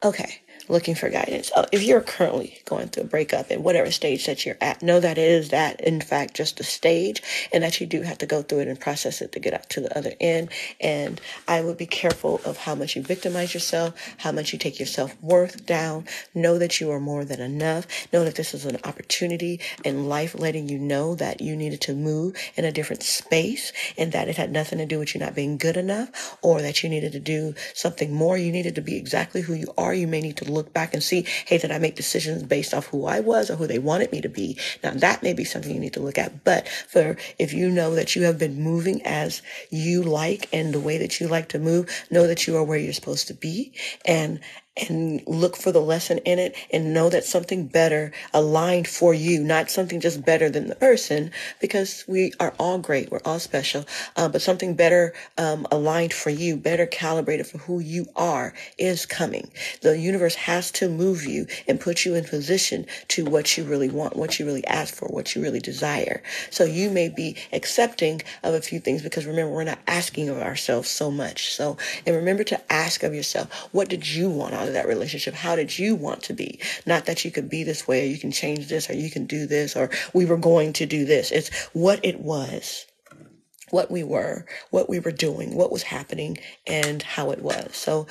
Okay, looking for guidance. If you're currently going through a breakup in whatever stage that you're at, know that it is that, in fact, just a stage, and that you do have to go through it and process it to get out to the other end. And I would be careful of how much you victimize yourself, how much you take your self-worth down. Know that you are more than enough. Know that this is an opportunity in life letting you know that you needed to move in a different space, and that it had nothing to do with you not being good enough, or that you needed to do something more. You needed to be exactly who you are. You may need to look back and see, hey, did I make decisions based off who I was or who they wanted me to be? Now, that may be something you need to look at. But if you know that you have been moving as you like and the way that you like to move, know that you are where you're supposed to be, and look for the lesson in it, and know that something better aligned for you, not something just better than the person, because we are all great, we're all special, but something better aligned for you, better calibrated for who you are is coming. The universe has to move you and put you in position to what you really want, what you really ask for, what you really desire. So you may be accepting of a few things, because remember, we're not asking of ourselves so much. So, and remember to ask of yourself, what did you want out of that relationship? How did you want to be? Not that you could be this way, or you can change this, or you can do this, or we were going to do this. It's what it was, what we were doing, what was happening, and how it was. So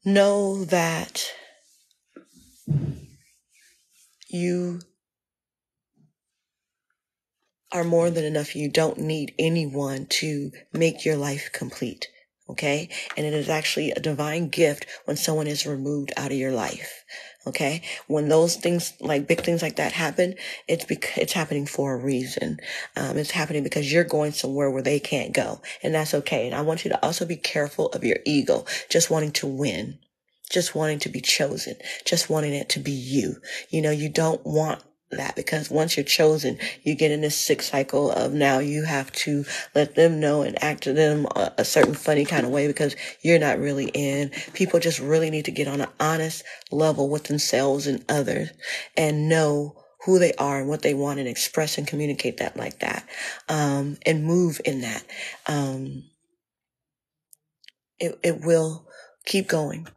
know that you are more than enough. You don't need anyone to make your life complete. Okay. And it is actually a divine gift when someone is removed out of your life. Okay. When those things, like big things like that happen, it's happening for a reason. It's happening because you're going somewhere where they can't go, and that's okay. And I want you to also be careful of your ego, just wanting to win, just wanting to be chosen, just wanting it to be you. You don't want that, because once you're chosen, you get in this sick cycle of now you have to let them know and act to them a certain funny kind of way, because you're not really in. People just really need to get on an honest level with themselves and others, and know who they are and what they want, and express and communicate that like that, and move in that. It will keep going.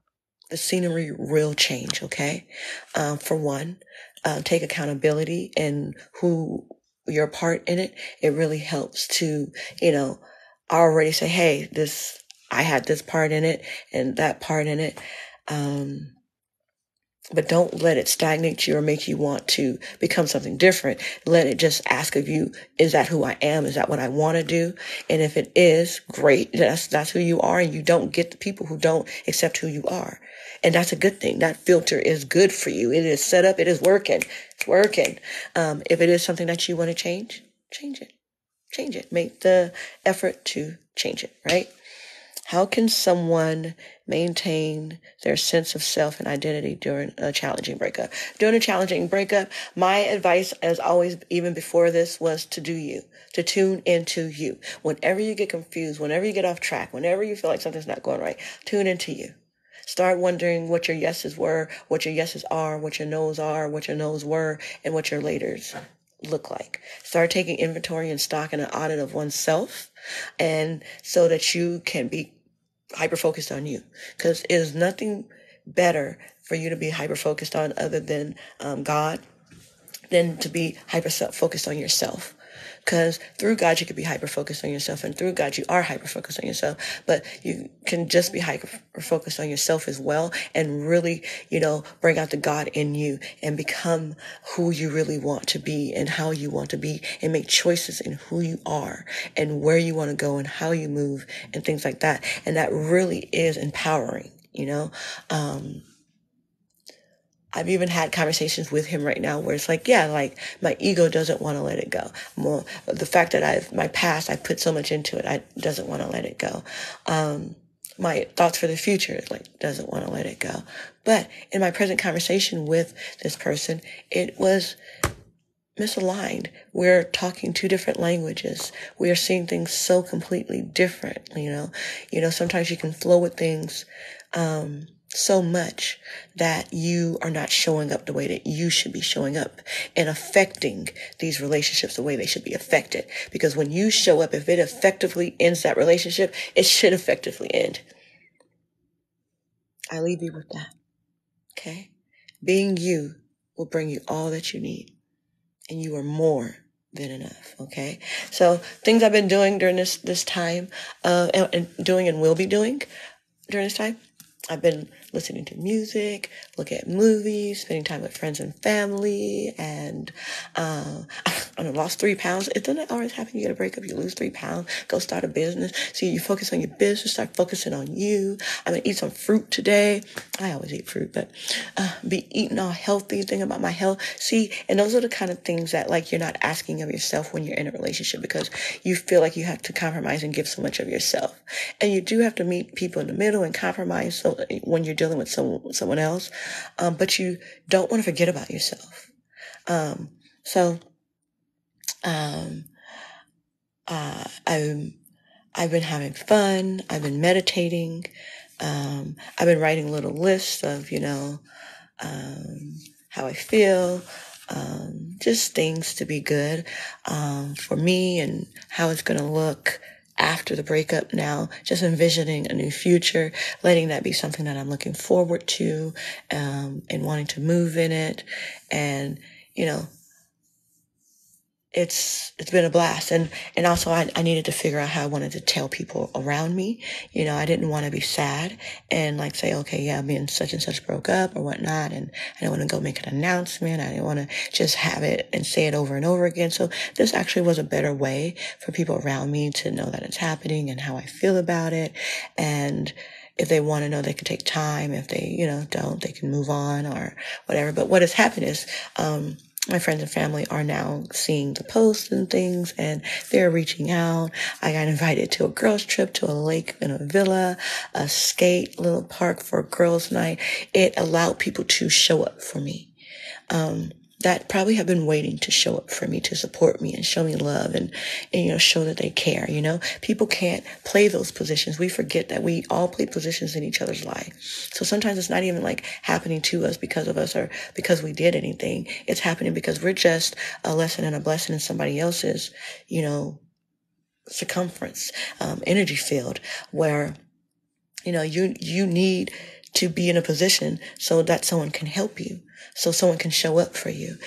The scenery will change, okay? For one, take accountability and who your part in it. It really helps to, already say, hey, I had this part in it and that part in it. But don't let it stagnate you or make you want to become something different. Let it just ask of you, is that who I am? Is that what I want to do? And if it is, great. That's who you are. And you don't get the people who don't accept who you are. And that's a good thing. That filter is good for you. It is set up. It is working. It's working. If it is something that you want to change it. Change it. Make the effort to change it, right? How can someone maintain their sense of self and identity during a challenging breakup? During a challenging breakup, my advice, as always, even before this, was to do you, to tune into you. Whenever you get confused, whenever you get off track, whenever you feel like something's not going right, tune into you. Start wondering what your yeses were, what your yeses are, what your no's are, what your no's were, and what your laters look like. Start taking inventory and stock and an audit of oneself, and so that you can be hyper focused on you, because it is nothing better for you to be hyper focused on other than God than to be hyper focused on yourself. Because through God, you could be hyper focused on yourself, and through God, you are hyper focused on yourself. But you can just be hyper focused on yourself as well, and really, bring out the God in you and become who you really want to be and how you want to be, and make choices in who you are and where you want to go and how you move and things like that. And that really is empowering, I've even had conversations with him right now where it's like, yeah, like my ego doesn't want to let it go. More the fact that my past, I put so much into it, I doesn't want to let it go. My thoughts for the future, doesn't want to let it go. But in my present conversation with this person, it was misaligned. We're talking two different languages. We are seeing things so completely different, sometimes you can flow with things, so much that you are not showing up the way that you should be showing up and affecting these relationships the way they should be affected. Because when you show up, if it effectively ends that relationship, it should effectively end. I leave you with that. Okay? Being you will bring you all that you need. And you are more than enough. Okay? So things I've been doing during this time, and doing and will be doing during this time, I've been listening to music, looking at movies, spending time with friends and family, and I lost 3 pounds. It doesn't always happen. You get a breakup, you lose 3 pounds, go start a business. See, you focus on your business, start focusing on you. I'm going to eat some fruit today. I always eat fruit, but be eating all healthy, thinking about my health. See, and those are the kind of things that like you're not asking of yourself when you're in a relationship, because you feel like you have to compromise and give so much of yourself. And you do have to meet people in the middle and compromise so when you're dealing with someone else, but you don't want to forget about yourself. I've been having fun. I've been meditating. I've been writing little lists of, how I feel, just things to be good, for me and how it's going to look after the breakup now, just envisioning a new future, letting that be something that I'm looking forward to, and wanting to move in it. And, it's been a blast. And also I needed to figure out how I wanted to tell people around me. I didn't want to be sad and like say, okay, yeah, me and such broke up or whatnot. And I didn't want to go make an announcement. I didn't want to just have it and say it over and over again. So this actually was a better way for people around me to know that it's happening and how I feel about it. And if they want to know, they can take time. If they, don't, they can move on or whatever. But what has happened is, my friends and family are now seeing the posts and things, and they're reaching out. I got invited to a girls' trip to a lake in a villa, a skate little park for a girls' night. It allowed people to show up for me. That probably have been waiting to show up for me, to support me and show me love and show that they care. People can't play those positions. We forget that we all play positions in each other's life. So sometimes it's not even like happening to us because of us or because we did anything. It's happening because we're just a lesson and a blessing in somebody else's, circumference, energy field where, you need to be in a position so that someone can help you, so someone can show up for you.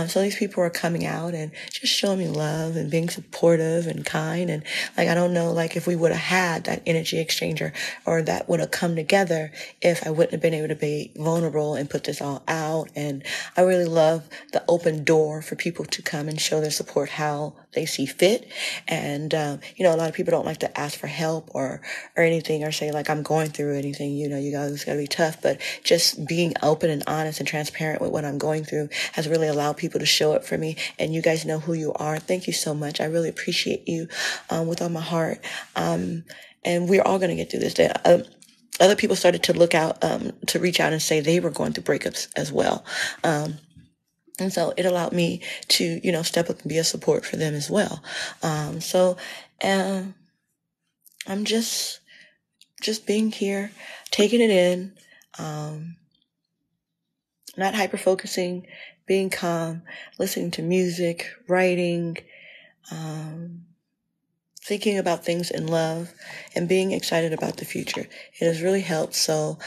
So these people are coming out and just showing me love and being supportive and kind. And like, I don't know, like if we would have had that energy exchanger or that would have come together if I wouldn't have been able to be vulnerable and put this all out. And I really love the open door for people to come and show their support how they see fit. And, a lot of people don't like to ask for help or anything or say like, I'm going through anything, you guys gotta be tough, but just being open and honest and transparent with what I'm going through has really allowed people to show up for me. And you guys know who you are. Thank you so much. I really appreciate you, with all my heart. And we're all going to get through this day. Other people started to look out, to reach out and say they were going through breakups as well. And so it allowed me to, step up and be a support for them as well. I'm just being here, taking it in, not hyper-focusing, being calm, listening to music, writing, thinking about things in love, and being excited about the future. It has really helped. So,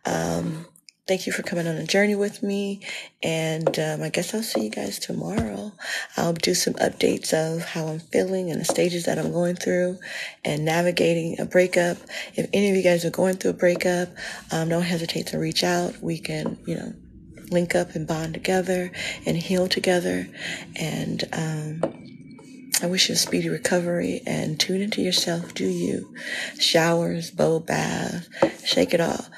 thank you for coming on a journey with me. And I guess I'll see you guys tomorrow. I'll do some updates of how I'm feeling and the stages that I'm going through and navigating a breakup. If any of you guys are going through a breakup, don't hesitate to reach out. We can, link up and bond together and heal together. And I wish you a speedy recovery and tune into yourself. Do you. Showers, bubble bath, shake it off.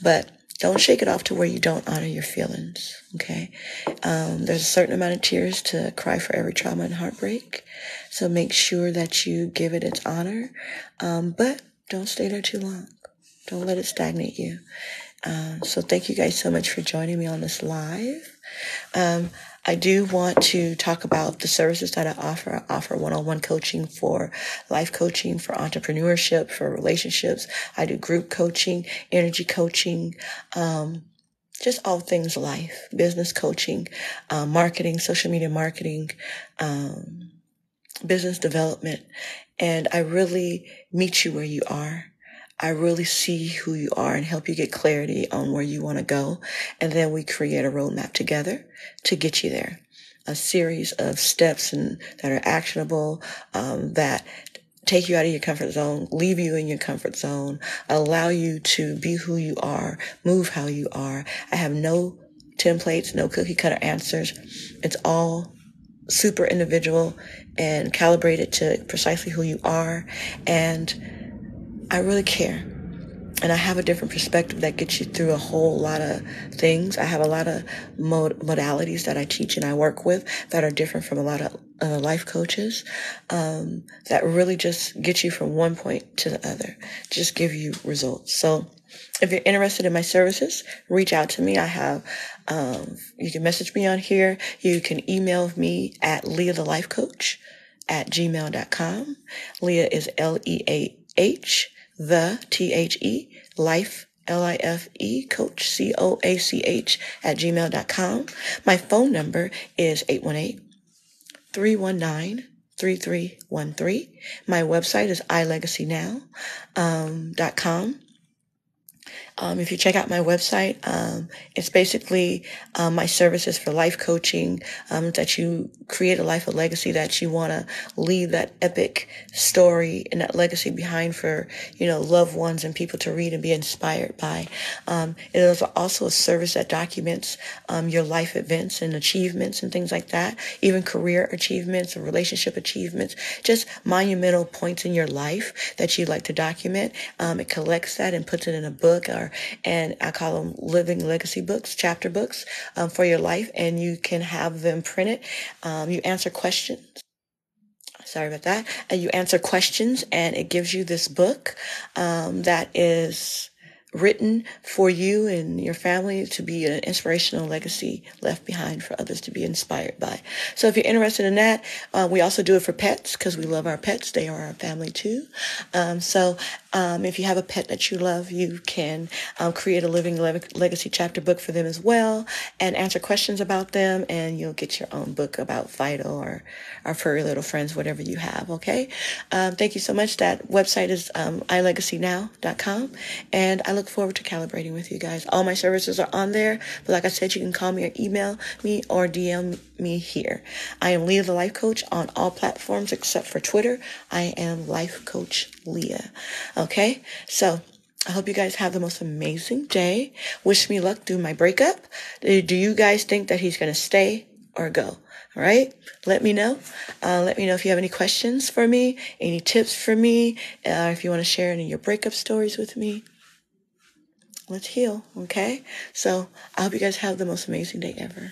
But don't shake it off to where you don't honor your feelings, okay? There's a certain amount of tears to cry for every trauma and heartbreak. So make sure that you give it its honor. But don't stay there too long. Don't let it stagnate you. So thank you guys so much for joining me on this live. I do want to talk about the services that I offer. I offer one-on-one coaching for life coaching, for entrepreneurship, for relationships. I do group coaching, energy coaching, just all things life, business coaching, marketing, social media marketing, business development. And I really meet you where you are. I really see who you are and help you get clarity on where you want to go. And then we create a roadmap together to get you there. A series of steps that are actionable, that take you out of your comfort zone, leave you in your comfort zone, allow you to be who you are, move how you are. I have no templates, no cookie cutter answers. It's all super individual and calibrated to precisely who you are. And I really care. And I have a different perspective that gets you through a whole lot of things. I have a lot of modalities that I teach and I work with that are different from a lot of life coaches, that really just get you from one point to the other, just give you results. So if you're interested in my services, reach out to me. I have, you can message me on here. You can email me at leahthelifecoach@gmail.com. Leah is Leah, the life, Life, coach, COACH @gmail.com. My phone number is 818-319-3313. My website is ilegacynow.com. If you check out my website, it's basically my services for life coaching, that you create a life of legacy, that you want to leave that epic story and that legacy behind for, loved ones and people to read and be inspired by. It is also a service that documents your life events and achievements and things like that, even career achievements or relationship achievements, just monumental points in your life that you'd like to document. It collects that and puts it in a book, and I call them living legacy books, chapter books, for your life, and you can have them printed. You answer questions. Sorry about that. And you answer questions, and it gives you this book that is written for you and your family to be an inspirational legacy left behind for others to be inspired by. So if you're interested in that, we also do it for pets because we love our pets. They are our family too. So if you have a pet that you love, you can create a living legacy chapter book for them as well and answer questions about them, and you'll get your own book about Fido or our furry little friends, whatever you have, okay? Thank you so much. That website is ilegacynow.com, and I look forward to calibrating with you guys. All my services are on there, but like I said, you can call me or email me or DM me here. I am Leah the Life Coach on all platforms except for Twitter. I am Life Coach Leah. Okay, so I hope you guys have the most amazing day. Wish me luck through my breakup. Do you guys think that he's going to stay or go? All right, let me know. Let me know if you have any questions for me, any tips for me, if you want to share any of your breakup stories with me. Let's heal, okay? So I hope you guys have the most amazing day ever.